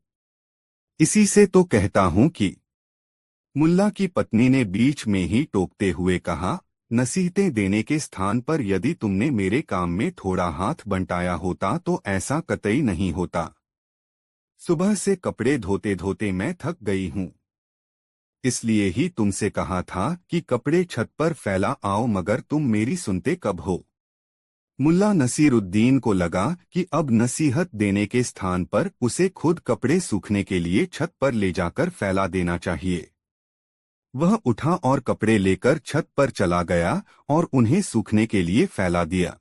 इसी से तो कहता हूं कि। मुल्ला की पत्नी ने बीच में ही टोकते हुए कहा, नसीहतें देने के स्थान पर यदि तुमने मेरे काम में थोड़ा हाथ बंटाया होता तो ऐसा कतई नहीं होता। सुबह से कपड़े धोते धोते मैं थक गई हूं। इसलिए ही तुमसे कहा था कि कपड़े छत पर फैला आओ, मगर तुम मेरी सुनते कब हो। मुल्ला नसीरुद्दीन को लगा कि अब नसीहत देने के स्थान पर उसे खुद कपड़े सूखने के लिए छत पर ले जाकर फैला देना चाहिए। वह उठा और कपड़े लेकर छत पर चला गया और उन्हें सूखने के लिए फैला दिया।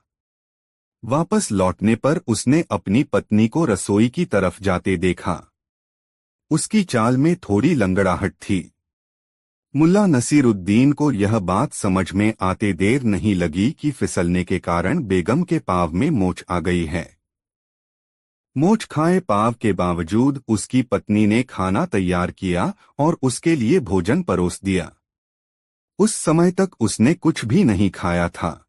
वापस लौटने पर उसने अपनी पत्नी को रसोई की तरफ जाते देखा। उसकी चाल में थोड़ी लंगड़ाहट थी। मुल्ला नसीरुद्दीन को यह बात समझ में आते देर नहीं लगी कि फिसलने के कारण बेगम के पाँव में मोच आ गई है। मोच खाए पाँव के बावजूद उसकी पत्नी ने खाना तैयार किया और उसके लिए भोजन परोस दिया। उस समय तक उसने कुछ भी नहीं खाया था।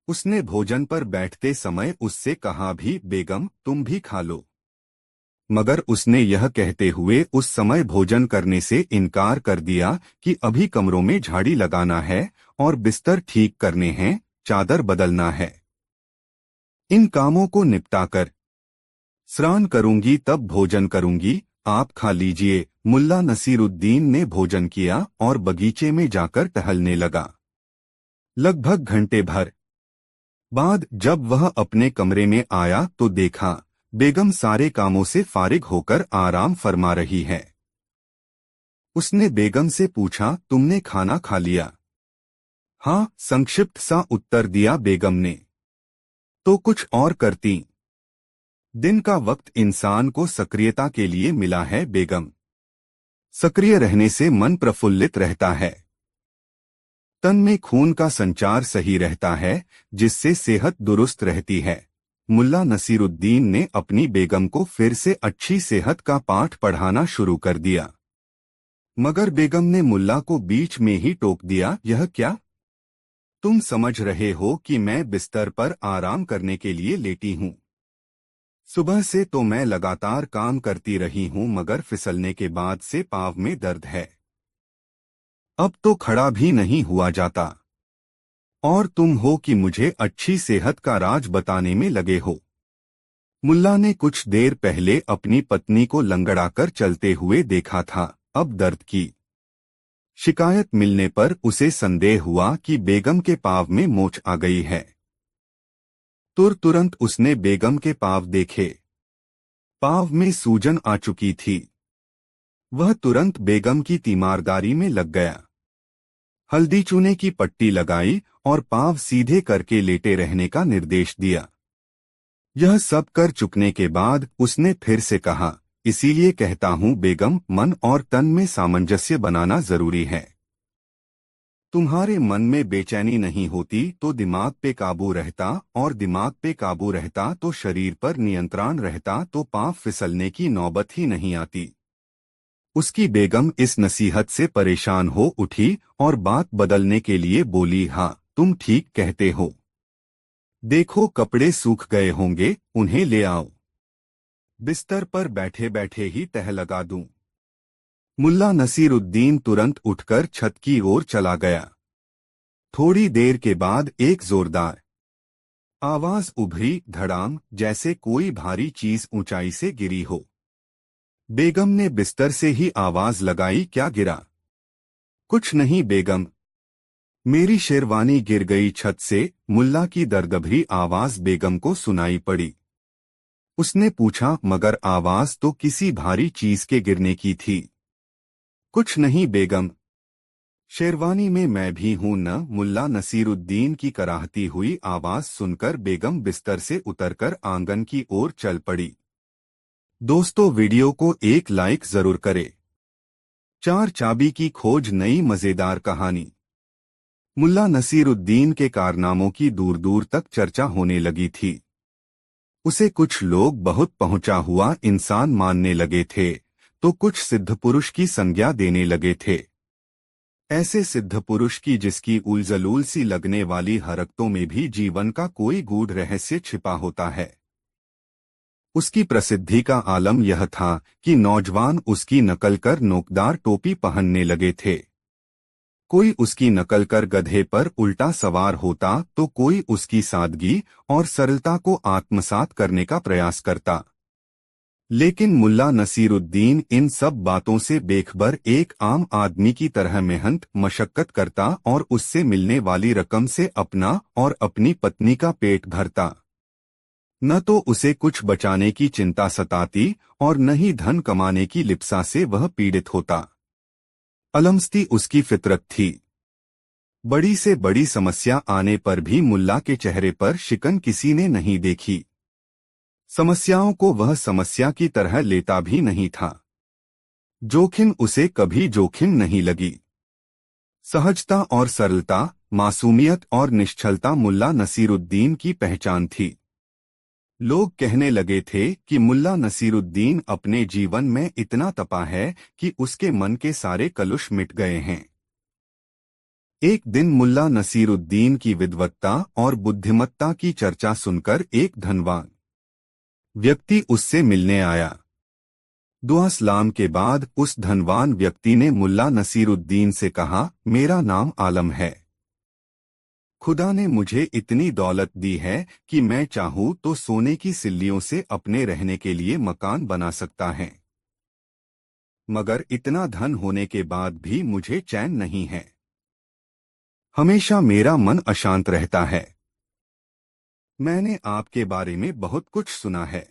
उसने भोजन पर बैठते समय उससे कहा भी, बेगम तुम भी खा लो। मगर उसने यह कहते हुए उस समय भोजन करने से इनकार कर दिया कि अभी कमरों में झाड़ी लगाना है और बिस्तर ठीक करने हैं, चादर बदलना है। इन कामों को निपटाकर स्नान करूंगी तब भोजन करूंगी, आप खा लीजिए। मुल्ला नसीरुद्दीन ने भोजन किया और बगीचे में जाकर टहलने लगा। लगभग घंटे भर बाद जब वह अपने कमरे में आया तो देखा बेगम सारे कामों से फारिग होकर आराम फरमा रही है। उसने बेगम से पूछा, तुमने खाना खा लिया? हाँ, संक्षिप्त सा उत्तर दिया बेगम ने। तो कुछ और करती। दिन का वक्त इंसान को सक्रियता के लिए मिला है बेगम। सक्रिय रहने से मन प्रफुल्लित रहता है। तन में खून का संचार सही रहता है, जिससे सेहत दुरुस्त रहती है। मुल्ला नसीरुद्दीन ने अपनी बेगम को फिर से अच्छी सेहत का पाठ पढ़ाना शुरू कर दिया। मगर बेगम ने मुल्ला को बीच में ही टोक दिया, यह क्या? तुम समझ रहे हो कि मैं बिस्तर पर आराम करने के लिए लेटी हूँ। सुबह से तो मैं लगातार काम करती रही हूँ, मगर फिसलने के बाद से पाँव में दर्द है। अब तो खड़ा भी नहीं हुआ जाता। और तुम हो कि मुझे अच्छी सेहत का राज बताने में लगे हो। मुल्ला ने कुछ देर पहले अपनी पत्नी को लंगड़ाकर चलते हुए देखा था, अब दर्द की शिकायत मिलने पर उसे संदेह हुआ कि बेगम के पाँव में मोच आ गई है। तुरंत उसने बेगम के पाँव देखे। पाँव में सूजन आ चुकी थी। वह तुरंत बेगम की तीमारदारी में लग गया। हल्दी चूने की पट्टी लगाई और पाँव सीधे करके लेटे रहने का निर्देश दिया। यह सब कर चुकने के बाद उसने फिर से कहा, इसीलिए कहता हूँ बेगम, मन और तन में सामंजस्य बनाना जरूरी है। तुम्हारे मन में बेचैनी नहीं होती तो दिमाग पे काबू रहता, और दिमाग पे काबू रहता तो शरीर पर नियंत्रण रहता, तो पाँव फिसलने की नौबत ही नहीं आती। उसकी बेगम इस नसीहत से परेशान हो उठी और बात बदलने के लिए बोली, हाँ तुम ठीक कहते हो। देखो कपड़े सूख गए होंगे, उन्हें ले आओ। बिस्तर पर बैठे बैठे ही तह लगा दूं। मुल्ला नसीरुद्दीन तुरंत उठकर छत की ओर चला गया। थोड़ी देर के बाद एक जोरदार आवाज उभरी, धड़ाम, जैसे कोई भारी चीज ऊंचाई से गिरी हो। बेगम ने बिस्तर से ही आवाज लगाई, क्या गिरा? कुछ नहीं बेगम, मेरी शेरवानी गिर गई छत से। मुल्ला की दर्दभरी आवाज बेगम को सुनाई पड़ी। उसने पूछा, मगर आवाज तो किसी भारी चीज के गिरने की थी। कुछ नहीं बेगम, शेरवानी में मैं भी हूं न। मुल्ला नसीरुद्दीन की कराहती हुई आवाज सुनकर बेगम बिस्तर से उतरकर आंगन की ओर चल पड़ी। दोस्तों, वीडियो को एक लाइक जरूर करें। चार चाबी की खोज, नई मजेदार कहानी। मुल्ला नसीरुद्दीन के कारनामों की दूर दूर तक चर्चा होने लगी थी। उसे कुछ लोग बहुत पहुंचा हुआ इंसान मानने लगे थे, तो कुछ सिद्ध पुरुष की संज्ञा देने लगे थे। ऐसे सिद्ध पुरुष की जिसकी उलझलूल सी लगने वाली हरकतों में भी जीवन का कोई गूढ़ रहस्य छिपा होता है। उसकी प्रसिद्धि का आलम यह था कि नौजवान उसकी नकल कर नोकदार टोपी पहनने लगे थे। कोई उसकी नकल कर गधे पर उल्टा सवार होता, तो कोई उसकी सादगी और सरलता को आत्मसात करने का प्रयास करता। लेकिन मुल्ला नसीरुद्दीन इन सब बातों से बेखबर एक आम आदमी की तरह मेहनत मशक्कत करता और उससे मिलने वाली रकम से अपना और अपनी पत्नी का पेट भरता। न तो उसे कुछ बचाने की चिंता सताती और न ही धन कमाने की लिप्सा से वह पीड़ित होता। अलमस्ती उसकी फितरत थी। बड़ी से बड़ी समस्या आने पर भी मुल्ला के चेहरे पर शिकन किसी ने नहीं देखी। समस्याओं को वह समस्या की तरह लेता भी नहीं था। जोखिम उसे कभी जोखिम नहीं लगी। सहजता और सरलता, मासूमियत और निश्चलता मुल्ला नसीरुद्दीन की पहचान थी। लोग कहने लगे थे कि मुल्ला नसीरुद्दीन अपने जीवन में इतना तपा है कि उसके मन के सारे कलुष मिट गए हैं। एक दिन मुल्ला नसीरुद्दीन की विद्वत्ता और बुद्धिमत्ता की चर्चा सुनकर एक धनवान व्यक्ति उससे मिलने आया। दुआ सलाम के बाद उस धनवान व्यक्ति ने मुल्ला नसीरुद्दीन से कहा, मेरा नाम आलम है। खुदा ने मुझे इतनी दौलत दी है कि मैं चाहूँ तो सोने की सिल्लियों से अपने रहने के लिए मकान बना सकता है, मगर इतना धन होने के बाद भी मुझे चैन नहीं है। हमेशा मेरा मन अशांत रहता है। मैंने आपके बारे में बहुत कुछ सुना है।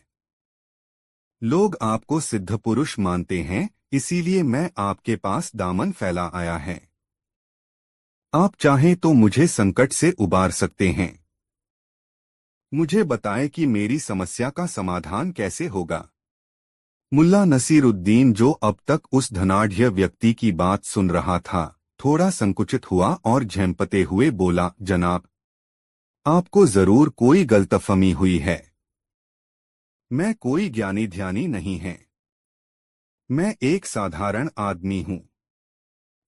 लोग आपको सिद्ध पुरुष मानते हैं, इसीलिए मैं आपके पास दामन फैला आया है। आप चाहें तो मुझे संकट से उबार सकते हैं। मुझे बताएं कि मेरी समस्या का समाधान कैसे होगा। मुल्ला नसीरुद्दीन, जो अब तक उस धनाढ़ व्यक्ति की बात सुन रहा था, थोड़ा संकुचित हुआ और झेंपते हुए बोला, जनाब, आपको जरूर कोई गलतफहमी हुई है। मैं कोई ज्ञानी ध्यानी नहीं है। मैं एक साधारण आदमी हूँ।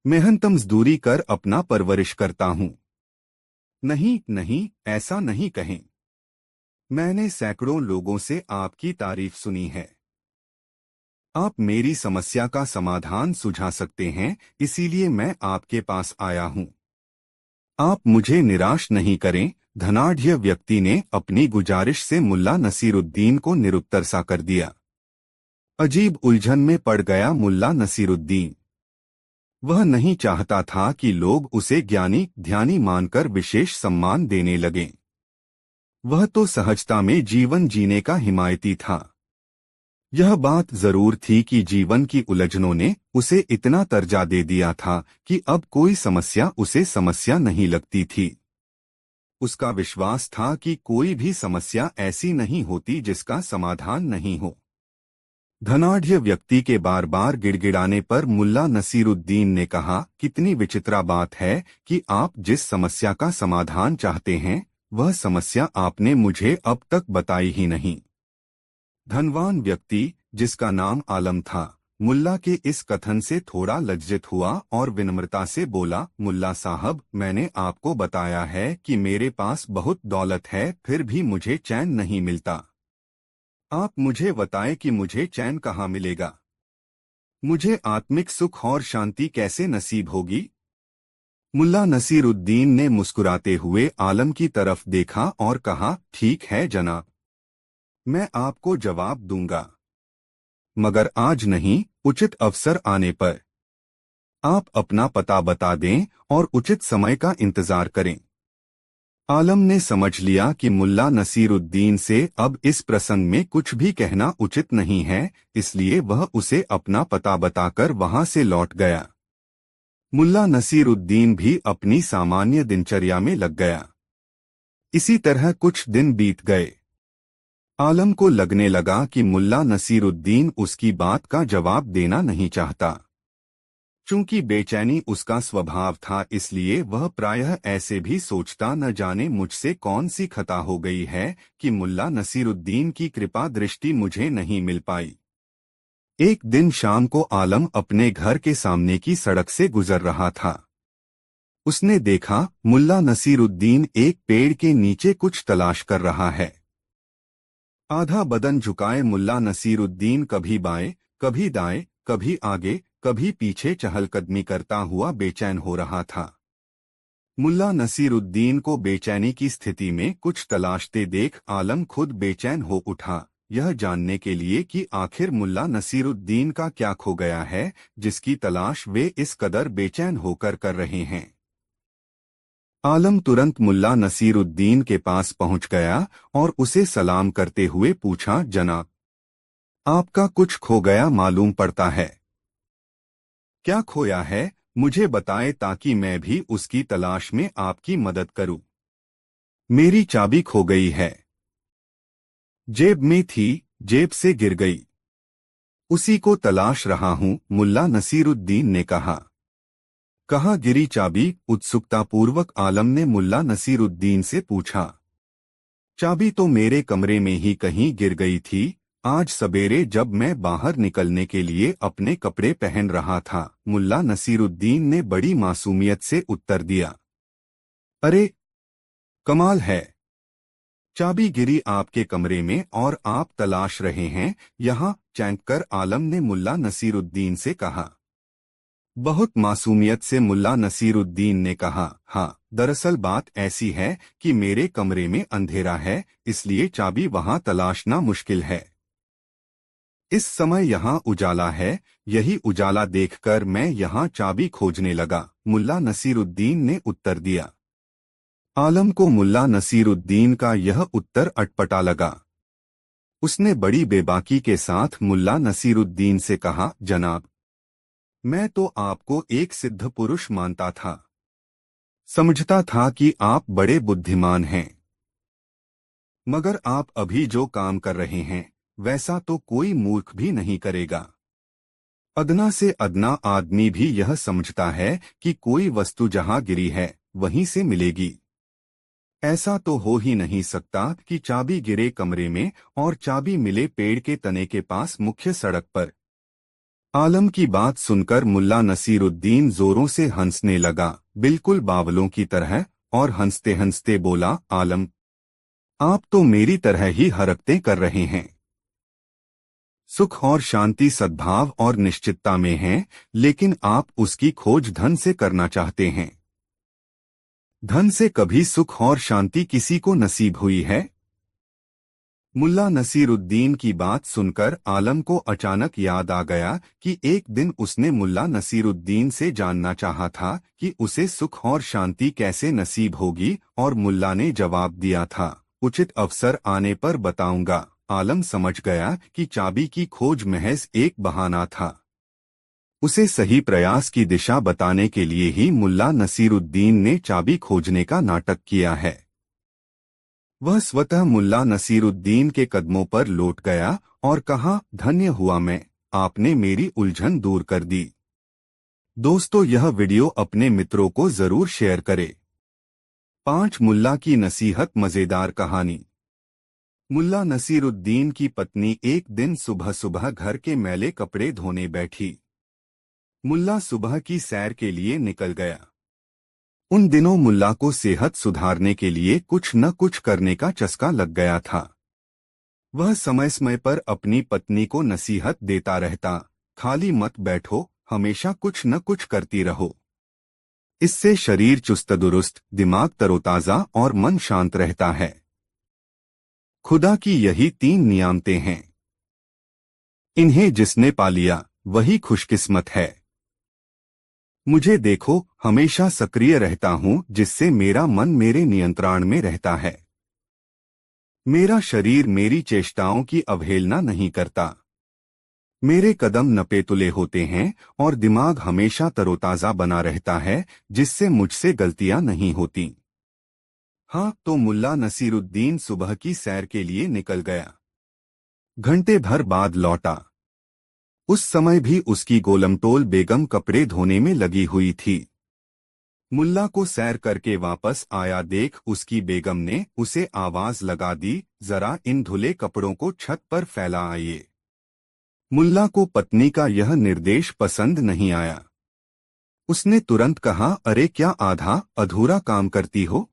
मेहनत मजदूरी कर अपना परवरिश करता हूँ। नहीं नहीं, ऐसा नहीं कहें। मैंने सैकड़ों लोगों से आपकी तारीफ सुनी है। आप मेरी समस्या का समाधान सुझा सकते हैं, इसीलिए मैं आपके पास आया हूँ। आप मुझे निराश नहीं करें। धनाढ़ व्यक्ति ने अपनी गुजारिश से मुल्ला नसीरुद्दीन को निरुत्तर सा कर दिया। अजीब उलझन में पड़ गया मुल्ला नसीरुद्दीन। वह नहीं चाहता था कि लोग उसे ज्ञानी ध्यानी मानकर विशेष सम्मान देने लगें। वह तो सहजता में जीवन जीने का हिमायती था। यह बात जरूर थी कि जीवन की उलझनों ने उसे इतना तर्जा दे दिया था कि अब कोई समस्या उसे समस्या नहीं लगती थी। उसका विश्वास था कि कोई भी समस्या ऐसी नहीं होती जिसका समाधान नहीं हो। धनाढ्य व्यक्ति के बार बार गिड़गिड़ाने पर मुल्ला नसीरुद्दीन ने कहा, कितनी विचित्र बात है कि आप जिस समस्या का समाधान चाहते हैं वह समस्या आपने मुझे अब तक बताई ही नहीं। धनवान व्यक्ति, जिसका नाम आलम था, मुल्ला के इस कथन से थोड़ा लज्जित हुआ और विनम्रता से बोला, मुल्ला साहब, मैंने आपको बताया है कि मेरे पास बहुत दौलत है, फिर भी मुझे चैन नहीं मिलता। आप मुझे बताएं कि मुझे चैन कहाँ मिलेगा? मुझे आत्मिक सुख और शांति कैसे नसीब होगी? मुल्ला नसीरुद्दीन ने मुस्कुराते हुए आलम की तरफ देखा और कहा, ठीक है जनाब, मैं आपको जवाब दूंगा, मगर आज नहीं, उचित अवसर आने पर। आप अपना पता बता दें और उचित समय का इंतजार करें। आलम ने समझ लिया कि मुल्ला नसीरुद्दीन से अब इस प्रसंग में कुछ भी कहना उचित नहीं है, इसलिए वह उसे अपना पता बताकर वहां से लौट गया। मुल्ला नसीरुद्दीन भी अपनी सामान्य दिनचर्या में लग गया। इसी तरह कुछ दिन बीत गए। आलम को लगने लगा कि मुल्ला नसीरुद्दीन उसकी बात का जवाब देना नहीं चाहता। चूंकि बेचैनी उसका स्वभाव था, इसलिए वह प्रायः ऐसे भी सोचता, न जाने मुझसे कौन सी खता हो गई है कि मुल्ला नसीरुद्दीन की कृपा दृष्टि मुझे नहीं मिल पाई। एक दिन शाम को आलम अपने घर के सामने की सड़क से गुजर रहा था। उसने देखा मुल्ला नसीरुद्दीन एक पेड़ के नीचे कुछ तलाश कर रहा है। आधा बदन झुकाए मुल्ला नसीरुद्दीन कभी बाएं, कभी दाएं, कभी आगे, कभी पीछे चहलकदमी करता हुआ बेचैन हो रहा था। मुल्ला नसीरुद्दीन को बेचैनी की स्थिति में कुछ तलाशते देख आलम खुद बेचैन हो उठा, यह जानने के लिए कि आखिर मुल्ला नसीरुद्दीन का क्या खो गया है जिसकी तलाश वे इस कदर बेचैन होकर कर रहे हैं। आलम तुरंत मुल्ला नसीरुद्दीन के पास पहुंच गया और उसे सलाम करते हुए पूछा, जनाब, आपका कुछ खो गया मालूम पड़ता है। क्या खोया है, मुझे बताए ताकि मैं भी उसकी तलाश में आपकी मदद करूं। मेरी चाबी खो गई है। जेब में थी, जेब से गिर गई। उसी को तलाश रहा हूं, मुल्ला नसीरुद्दीन ने कहा। कहाँ गिरी चाबी? उत्सुकतापूर्वक आलम ने मुल्ला नसीरुद्दीन से पूछा। चाबी तो मेरे कमरे में ही कहीं गिर गई थी। आज सवेरे जब मैं बाहर निकलने के लिए अपने कपड़े पहन रहा था, मुल्ला नसीरुद्दीन ने बड़ी मासूमियत से उत्तर दिया। अरे, कमाल है, चाबी गिरी आपके कमरे में और आप तलाश रहे हैं यहाँ? चैंक कर आलम ने मुल्ला नसीरुद्दीन से कहा। बहुत मासूमियत से मुल्ला नसीरुद्दीन ने कहा, हाँ, दरअसल बात ऐसी है कि मेरे कमरे में अंधेरा है, इसलिए चाबी वहां तलाशना मुश्किल है। इस समय यहाँ उजाला है, यही उजाला देखकर मैं यहाँ चाबी खोजने लगा, मुल्ला नसीरुद्दीन ने उत्तर दिया। आलम को मुल्ला नसीरुद्दीन का यह उत्तर अटपटा लगा। उसने बड़ी बेबाकी के साथ मुल्ला नसीरुद्दीन से कहा, जनाब, मैं तो आपको एक सिद्ध पुरुष मानता था। समझता था कि आप बड़े बुद्धिमान हैं। मगर आप अभी जो काम कर रहे हैं वैसा तो कोई मूर्ख भी नहीं करेगा। अदना से अदना आदमी भी यह समझता है कि कोई वस्तु जहां गिरी है वहीं से मिलेगी। ऐसा तो हो ही नहीं सकता कि चाबी गिरे कमरे में और चाबी मिले पेड़ के तने के पास मुख्य सड़क पर। आलम की बात सुनकर मुल्ला नसीरुद्दीन जोरों से हंसने लगा, बिल्कुल बावलों की तरह, और हंसते हंसते बोला, आलम, आप तो मेरी तरह ही हरकतें कर रहे हैं। सुख और शांति सद्भाव और निश्चितता में है, लेकिन आप उसकी खोज धन से करना चाहते हैं। धन से कभी सुख और शांति किसी को नसीब हुई है? मुल्ला नसीरुद्दीन की बात सुनकर आलम को अचानक याद आ गया कि एक दिन उसने मुल्ला नसीरुद्दीन से जानना चाहा था कि उसे सुख और शांति कैसे नसीब होगी, और मुल्ला ने जवाब दिया था, उचित अवसर आने पर बताऊंगा। आलम समझ गया कि चाबी की खोज महज एक बहाना था। उसे सही प्रयास की दिशा बताने के लिए ही मुल्ला नसीरुद्दीन ने चाबी खोजने का नाटक किया है। वह स्वतः मुल्ला नसीरुद्दीन के कदमों पर लौट गया और कहा, धन्य हुआ मैं, आपने मेरी उलझन दूर कर दी। दोस्तों, यह वीडियो अपने मित्रों को जरूर शेयर करें। 5 मुल्ला की नसीहत। मजेदार कहानी। मुल्ला नसीरुद्दीन की पत्नी एक दिन सुबह सुबह घर के मैले कपड़े धोने बैठी। मुल्ला सुबह की सैर के लिए निकल गया। उन दिनों मुल्ला को सेहत सुधारने के लिए कुछ न कुछ करने का चस्का लग गया था। वह समय समय पर अपनी पत्नी को नसीहत देता रहता, खाली मत बैठो, हमेशा कुछ न कुछ करती रहो। इससे शरीर चुस्त दुरुस्त, दिमाग तरोताजा और मन शांत रहता है। खुदा की यही 3 नियामतें हैं। इन्हें जिसने पा लिया वही खुशकिस्मत है। मुझे देखो, हमेशा सक्रिय रहता हूँ, जिससे मेरा मन मेरे नियंत्रण में रहता है। मेरा शरीर मेरी चेष्टाओं की अवहेलना नहीं करता। मेरे कदम नपेतुले होते हैं और दिमाग हमेशा तरोताजा बना रहता है, जिससे मुझसे गलतियां नहीं होती। हाँ, तो मुल्ला नसीरुद्दीन सुबह की सैर के लिए निकल गया। घंटे भर बाद लौटा। उस समय भी उसकी गोलमटोल बेगम कपड़े धोने में लगी हुई थी। मुल्ला को सैर करके वापस आया देख उसकी बेगम ने उसे आवाज लगा दी, जरा इन धुले कपड़ों को छत पर फैला आइए। मुल्ला को पत्नी का यह निर्देश पसंद नहीं आया। उसने तुरंत कहा, अरे क्या आधा अधूरा काम करती हो?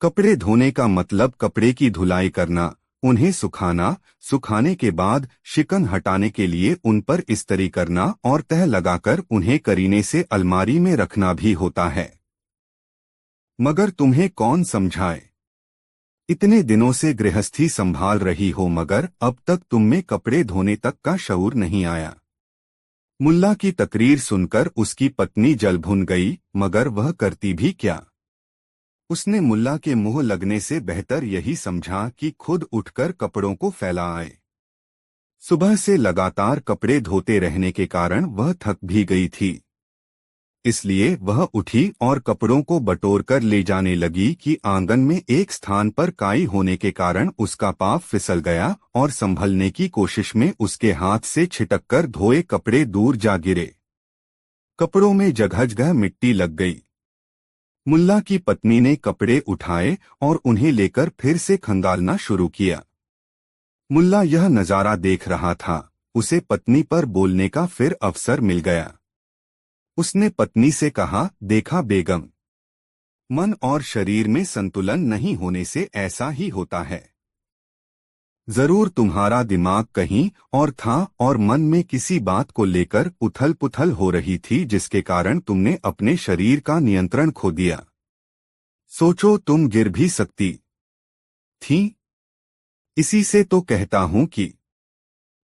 कपड़े धोने का मतलब कपड़े की धुलाई करना, उन्हें सुखाना, सुखाने के बाद शिकन हटाने के लिए उन पर इस्त्री करना और तह लगाकर उन्हें करीने से अलमारी में रखना भी होता है। मगर तुम्हें कौन समझाए? इतने दिनों से गृहस्थी संभाल रही हो, मगर अब तक तुम में कपड़े धोने तक का शऊर नहीं आया। मुल्ला की तकरीर सुनकर उसकी पत्नी जल भुन गई, मगर वह करती भी क्या? उसने मुल्ला के मुंह लगने से बेहतर यही समझा कि खुद उठकर कपड़ों को फैला आए। सुबह से लगातार कपड़े धोते रहने के कारण वह थक भी गई थी। इसलिए वह उठी और कपड़ों को बटोरकर ले जाने लगी कि आंगन में एक स्थान पर काई होने के कारण उसका पाँव फिसल गया और संभलने की कोशिश में उसके हाथ से छिटककर धोए कपड़े दूर जा गिरे। कपड़ों में जगह जगह मिट्टी लग गई। मुल्ला की पत्नी ने कपड़े उठाए और उन्हें लेकर फिर से खंगालना शुरू किया। मुल्ला यह नजारा देख रहा था। उसे पत्नी पर बोलने का फिर अवसर मिल गया। उसने पत्नी से कहा, देखा बेगम, मन और शरीर में संतुलन नहीं होने से ऐसा ही होता है। जरूर तुम्हारा दिमाग कहीं और था और मन में किसी बात को लेकर उथल पुथल हो रही थी, जिसके कारण तुमने अपने शरीर का नियंत्रण खो दिया। सोचो, तुम गिर भी सकती थी। इसी से तो कहता हूं कि।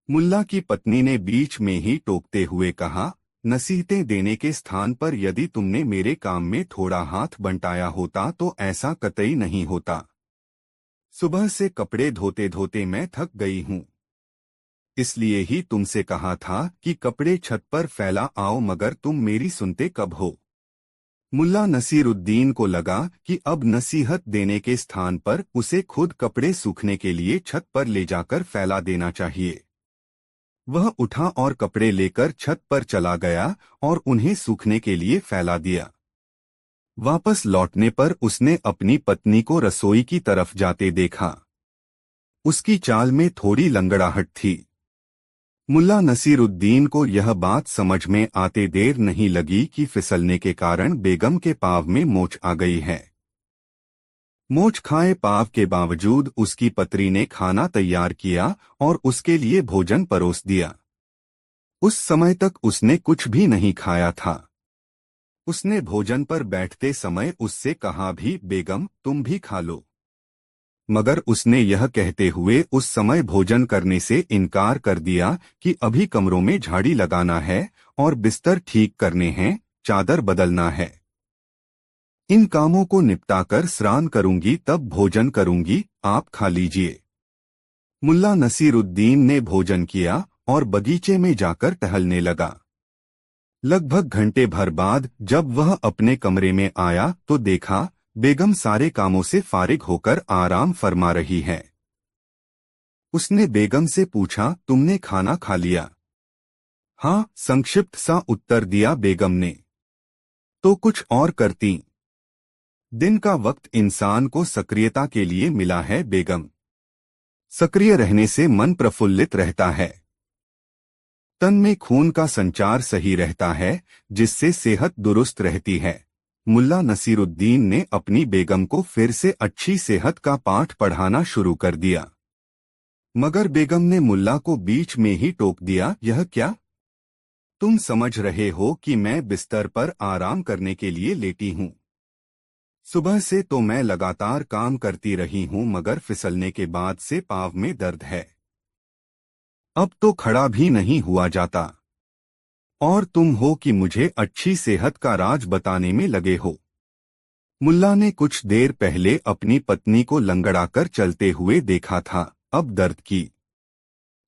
मुल्ला की पत्नी ने बीच में ही टोकते हुए कहा, नसीहतें देने के स्थान पर यदि तुमने मेरे काम में थोड़ा हाथ बंटाया होता तो ऐसा कतई नहीं होता। सुबह से कपड़े धोते धोते मैं थक गई हूँ। इसलिए ही तुमसे कहा था कि कपड़े छत पर फैला आओ, मगर तुम मेरी सुनते कब हो? मुल्ला नसीरुद्दीन को लगा कि अब नसीहत देने के स्थान पर उसे खुद कपड़े सूखने के लिए छत पर ले जाकर फैला देना चाहिए। वह उठा और कपड़े लेकर छत पर चला गया और उन्हें सूखने के लिए फैला दिया। वापस लौटने पर उसने अपनी पत्नी को रसोई की तरफ जाते देखा। उसकी चाल में थोड़ी लंगड़ाहट थी। मुल्ला नसीरुद्दीन को यह बात समझ में आते देर नहीं लगी कि फिसलने के कारण बेगम के पाँव में मोच आ गई है। मोच खाए पाँव के बावजूद उसकी पत्नी ने खाना तैयार किया और उसके लिए भोजन परोस दिया। उस समय तक उसने कुछ भी नहीं खाया था। उसने भोजन पर बैठते समय उससे कहा भी, बेगम तुम भी खा लो। मगर उसने यह कहते हुए उस समय भोजन करने से इनकार कर दिया कि अभी कमरों में झाड़ी लगाना है और बिस्तर ठीक करने हैं, चादर बदलना है। इन कामों को निपटाकर स्नान करूंगी तब भोजन करूंगी, आप खा लीजिए। मुल्ला नसीरुद्दीन ने भोजन किया और बगीचे में जाकर टहलने लगा। लगभग घंटे भर बाद जब वह अपने कमरे में आया तो देखा बेगम सारे कामों से फारिग होकर आराम फरमा रही है। उसने बेगम से पूछा, तुमने खाना खा लिया? हाँ, संक्षिप्त सा उत्तर दिया बेगम ने। तो कुछ और करती? दिन का वक्त इंसान को सक्रियता के लिए मिला है बेगम। सक्रिय रहने से मन प्रफुल्लित रहता है, तन में खून का संचार सही रहता है, जिससे सेहत दुरुस्त रहती है। मुल्ला नसीरुद्दीन ने अपनी बेगम को फिर से अच्छी सेहत का पाठ पढ़ाना शुरू कर दिया। मगर बेगम ने मुल्ला को बीच में ही टोक दिया, यह क्या? तुम समझ रहे हो कि मैं बिस्तर पर आराम करने के लिए लेटी हूँ। सुबह से तो मैं लगातार काम करती रही हूँ मगर फिसलने के बाद से पाँव में दर्द है। अब तो खड़ा भी नहीं हुआ जाता। और तुम हो कि मुझे अच्छी सेहत का राज बताने में लगे हो। मुल्ला ने कुछ देर पहले अपनी पत्नी को लंगड़ाकर चलते हुए देखा था, अब दर्द की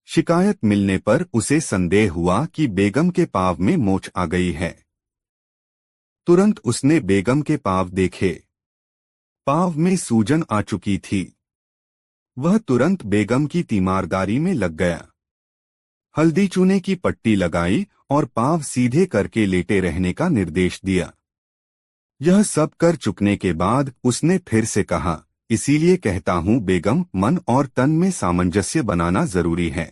शिकायत मिलने पर उसे संदेह हुआ कि बेगम के पाँव में मोच आ गई है। तुरंत उसने बेगम के पाँव देखे। पाँव में सूजन आ चुकी थी। वह तुरंत बेगम की तीमारदारी में लग गया। हल्दी चूने की पट्टी लगाई और पाँव सीधे करके लेटे रहने का निर्देश दिया। यह सब कर चुकने के बाद उसने फिर से कहा, इसीलिए कहता हूँ बेगम, मन और तन में सामंजस्य बनाना जरूरी है।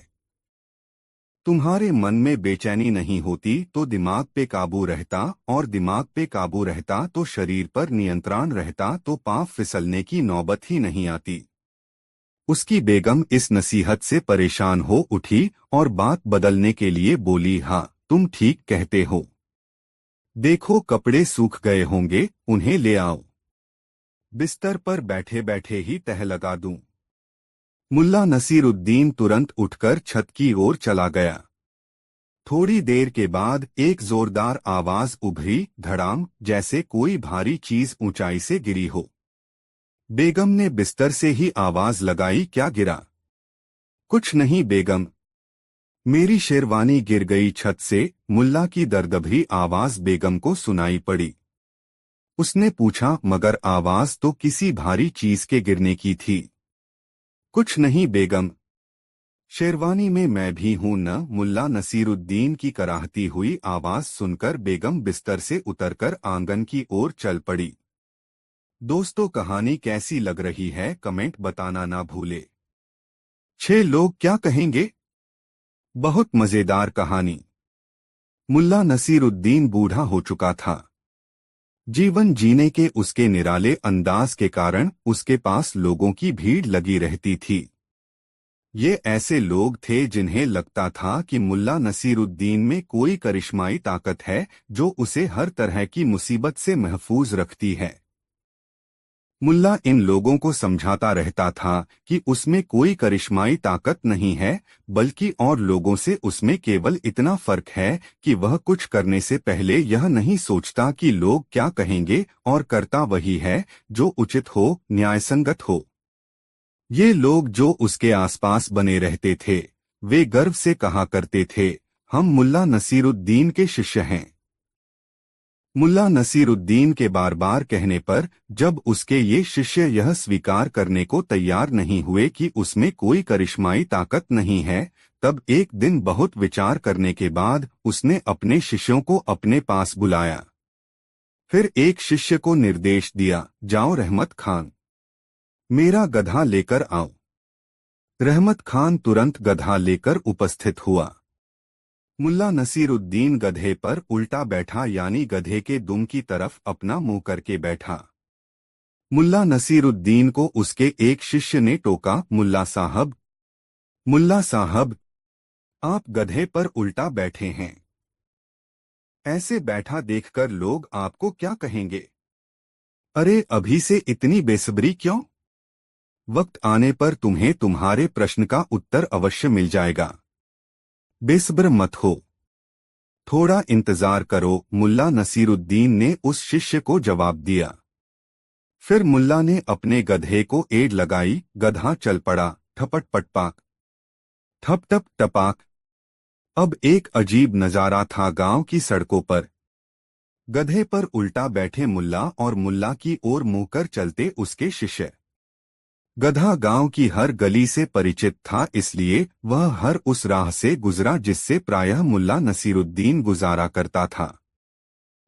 तुम्हारे मन में बेचैनी नहीं होती तो दिमाग पे काबू रहता, और दिमाग पे काबू रहता तो शरीर पर नियंत्रण रहता, तो पाँव फिसलने की नौबत ही नहीं आती। उसकी बेगम इस नसीहत से परेशान हो उठी और बात बदलने के लिए बोली, हाँ तुम ठीक कहते हो। देखो कपड़े सूख गए होंगे, उन्हें ले आओ। बिस्तर पर बैठे बैठे ही तह लगा दूं। मुल्ला नसीरुद्दीन तुरंत उठकर छत की ओर चला गया। थोड़ी देर के बाद एक जोरदार आवाज उभरी, धड़ाम, जैसे कोई भारी चीज ऊंचाई से गिरी हो। बेगम ने बिस्तर से ही आवाज लगाई, क्या गिरा? कुछ नहीं बेगम, मेरी शेरवानी गिर गई छत से। मुल्ला की दर्दभरी आवाज बेगम को सुनाई पड़ी। उसने पूछा, मगर आवाज तो किसी भारी चीज के गिरने की थी। कुछ नहीं बेगम, शेरवानी में मैं भी हूं न। मुल्ला नसीरुद्दीन की कराहती हुई आवाज सुनकर बेगम बिस्तर से उतरकर आंगन की ओर चल पड़ी। दोस्तों, कहानी कैसी लग रही है कमेंट बताना ना भूले। 6 लोग क्या कहेंगे? बहुत मजेदार कहानी। मुल्ला नसीरुद्दीन बूढ़ा हो चुका था। जीवन जीने के उसके निराले अंदाज के कारण उसके पास लोगों की भीड़ लगी रहती थी। ये ऐसे लोग थे जिन्हें लगता था कि मुल्ला नसीरुद्दीन में कोई करिश्माई ताकत है जो उसे हर तरह की मुसीबत से महफूज रखती है। मुल्ला इन लोगों को समझाता रहता था कि उसमें कोई करिश्माई ताकत नहीं है, बल्कि और लोगों से उसमें केवल इतना फर्क है कि वह कुछ करने से पहले यह नहीं सोचता कि लोग क्या कहेंगे, और करता वही है जो उचित हो, न्यायसंगत हो। ये लोग जो उसके आसपास बने रहते थे, वे गर्व से कहा करते थे, हम मुल्ला नसीरुद्दीन के शिष्य हैं। मुल्ला नसीरुद्दीन के बार बार कहने पर जब उसके ये शिष्य यह स्वीकार करने को तैयार नहीं हुए कि उसमें कोई करिश्माई ताकत नहीं है, तब एक दिन बहुत विचार करने के बाद उसने अपने शिष्यों को अपने पास बुलाया। फिर एक शिष्य को निर्देश दिया, जाओ रहमत खान, मेरा गधा लेकर आओ। रहमत खान तुरंत गधा लेकर उपस्थित हुआ। मुल्ला नसीरुद्दीन गधे पर उल्टा बैठा, यानी गधे के दुम की तरफ अपना मुंह करके बैठा। मुल्ला नसीरुद्दीन को उसके एक शिष्य ने टोका, मुल्ला साहब, आप गधे पर उल्टा बैठे हैं। ऐसे बैठा देखकर लोग आपको क्या कहेंगे? अरे अभी से इतनी बेसब्री क्यों? वक्त आने पर तुम्हें तुम्हारे प्रश्न का उत्तर अवश्य मिल जाएगा। बेसब्र मत हो, थोड़ा इंतजार करो, मुल्ला नसीरुद्दीन ने उस शिष्य को जवाब दिया। फिर मुल्ला ने अपने गधे को एड़ लगाई, गधा चल पड़ा, ठपट पटपाक, ठप टप टपाक। अब एक अजीब नजारा था गांव की सड़कों पर। गधे पर उल्टा बैठे मुल्ला और मुल्ला की ओर मुंह कर चलते उसके शिष्य। गधा गांव की हर गली से परिचित था, इसलिए वह हर उस राह से गुजरा जिससे प्रायः मुल्ला नसीरुद्दीन गुजारा करता था।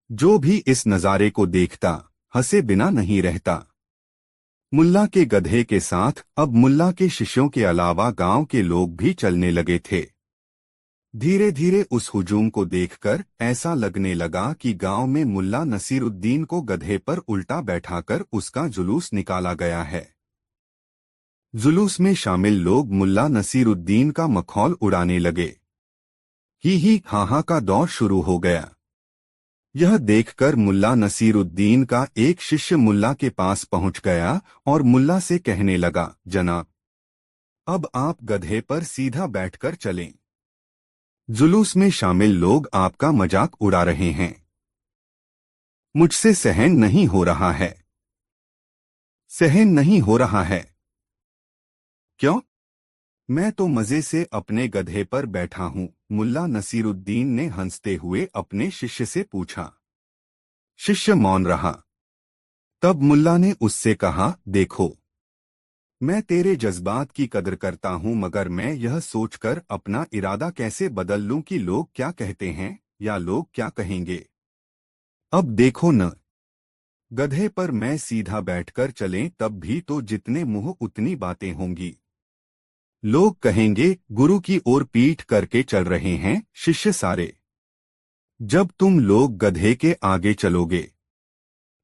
जो भी इस नजारे को देखता, हंसे बिना नहीं रहता। मुल्ला के गधे के साथ अब मुल्ला के शिष्यों के अलावा गांव के लोग भी चलने लगे थे। धीरे धीरे उस हुजूम को देखकर ऐसा लगने लगा कि गांव में मुल्ला नसीरुद्दीन को गधे पर उल्टा बैठाकर उसका जुलूस निकाला गया है। जुलूस में शामिल लोग मुल्ला नसीरुद्दीन का मखौल उड़ाने लगे। ही हा का दौर शुरू हो गया। यह देखकर मुल्ला नसीरुद्दीन का एक शिष्य मुल्ला के पास पहुंच गया और मुल्ला से कहने लगा, जनाब, अब आप गधे पर सीधा बैठकर चलें। जुलूस में शामिल लोग आपका मजाक उड़ा रहे हैं। मुझसे सहन नहीं हो रहा है। सहन नहीं हो रहा है। क्यों? मैं तो मजे से अपने गधे पर बैठा हूं, मुल्ला नसीरुद्दीन ने हंसते हुए अपने शिष्य से पूछा। शिष्य मौन रहा। तब मुल्ला ने उससे कहा, देखो, मैं तेरे जज्बात की कदर करता हूं, मगर मैं यह सोचकर अपना इरादा कैसे बदल लूं कि लोग क्या कहते हैं या लोग क्या कहेंगे। अब देखो न, गधे पर मैं सीधा बैठकर चलें तब भी तो जितने मुंह उतनी बातें होंगी। लोग कहेंगे गुरु की ओर पीठ करके चल रहे हैं शिष्य सारे। जब तुम लोग गधे के आगे चलोगे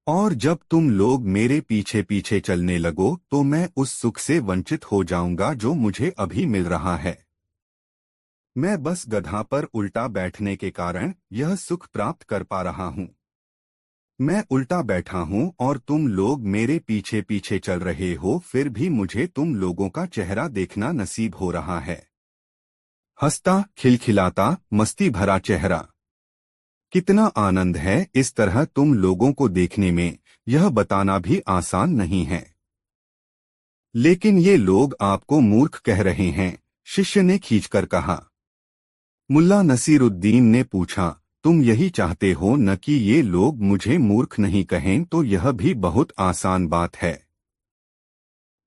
और जब तुम लोग मेरे पीछे पीछे चलने लगो तो मैं उस सुख से वंचित हो जाऊंगा जो मुझे अभी मिल रहा है। मैं बस गधा पर उल्टा बैठने के कारण यह सुख प्राप्त कर पा रहा हूं। मैं उल्टा बैठा हूं और तुम लोग मेरे पीछे पीछे चल रहे हो, फिर भी मुझे तुम लोगों का चेहरा देखना नसीब हो रहा है। हंसता, खिलखिलाता, मस्ती भरा चेहरा। कितना आनंद है इस तरह तुम लोगों को देखने में, यह बताना भी आसान नहीं है। लेकिन ये लोग आपको मूर्ख कह रहे हैं, शिष्य ने खींचकर कहा। मुल्ला नसीरुद्दीन ने पूछा, तुम यही चाहते हो न कि ये लोग मुझे मूर्ख नहीं कहें? तो यह भी बहुत आसान बात है।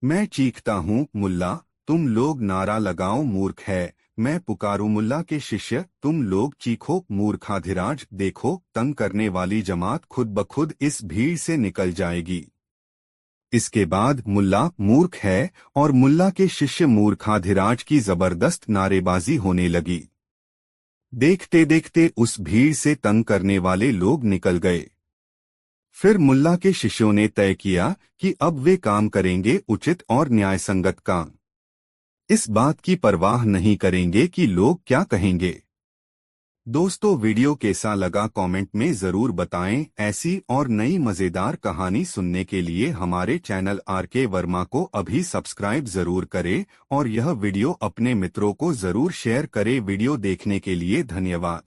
मैं चीखता हूँ, मुल्ला, तुम लोग नारा लगाओ, मूर्ख है। मैं पुकारूं, मुल्ला के शिष्य, तुम लोग चीखो, मूर्खाधिराज। देखो, तंग करने वाली जमात खुद ब खुद इस भीड़ से निकल जाएगी। इसके बाद मुल्ला मूर्ख है और मुल्ला के शिष्य मूर्खाधिराज की जबरदस्त नारेबाजी होने लगी। देखते देखते उस भीड़ से तंग करने वाले लोग निकल गए। फिर मुल्ला के शिष्यों ने तय किया कि अब वे काम करेंगे उचित और न्यायसंगत काम। इस बात की परवाह नहीं करेंगे कि लोग क्या कहेंगे। दोस्तों, वीडियो कैसा लगा कमेंट में जरूर बताएं। ऐसी और नई मजेदार कहानी सुनने के लिए हमारे चैनल आरके वर्मा को अभी सब्सक्राइब जरूर करें और यह वीडियो अपने मित्रों को जरूर शेयर करें। वीडियो देखने के लिए धन्यवाद।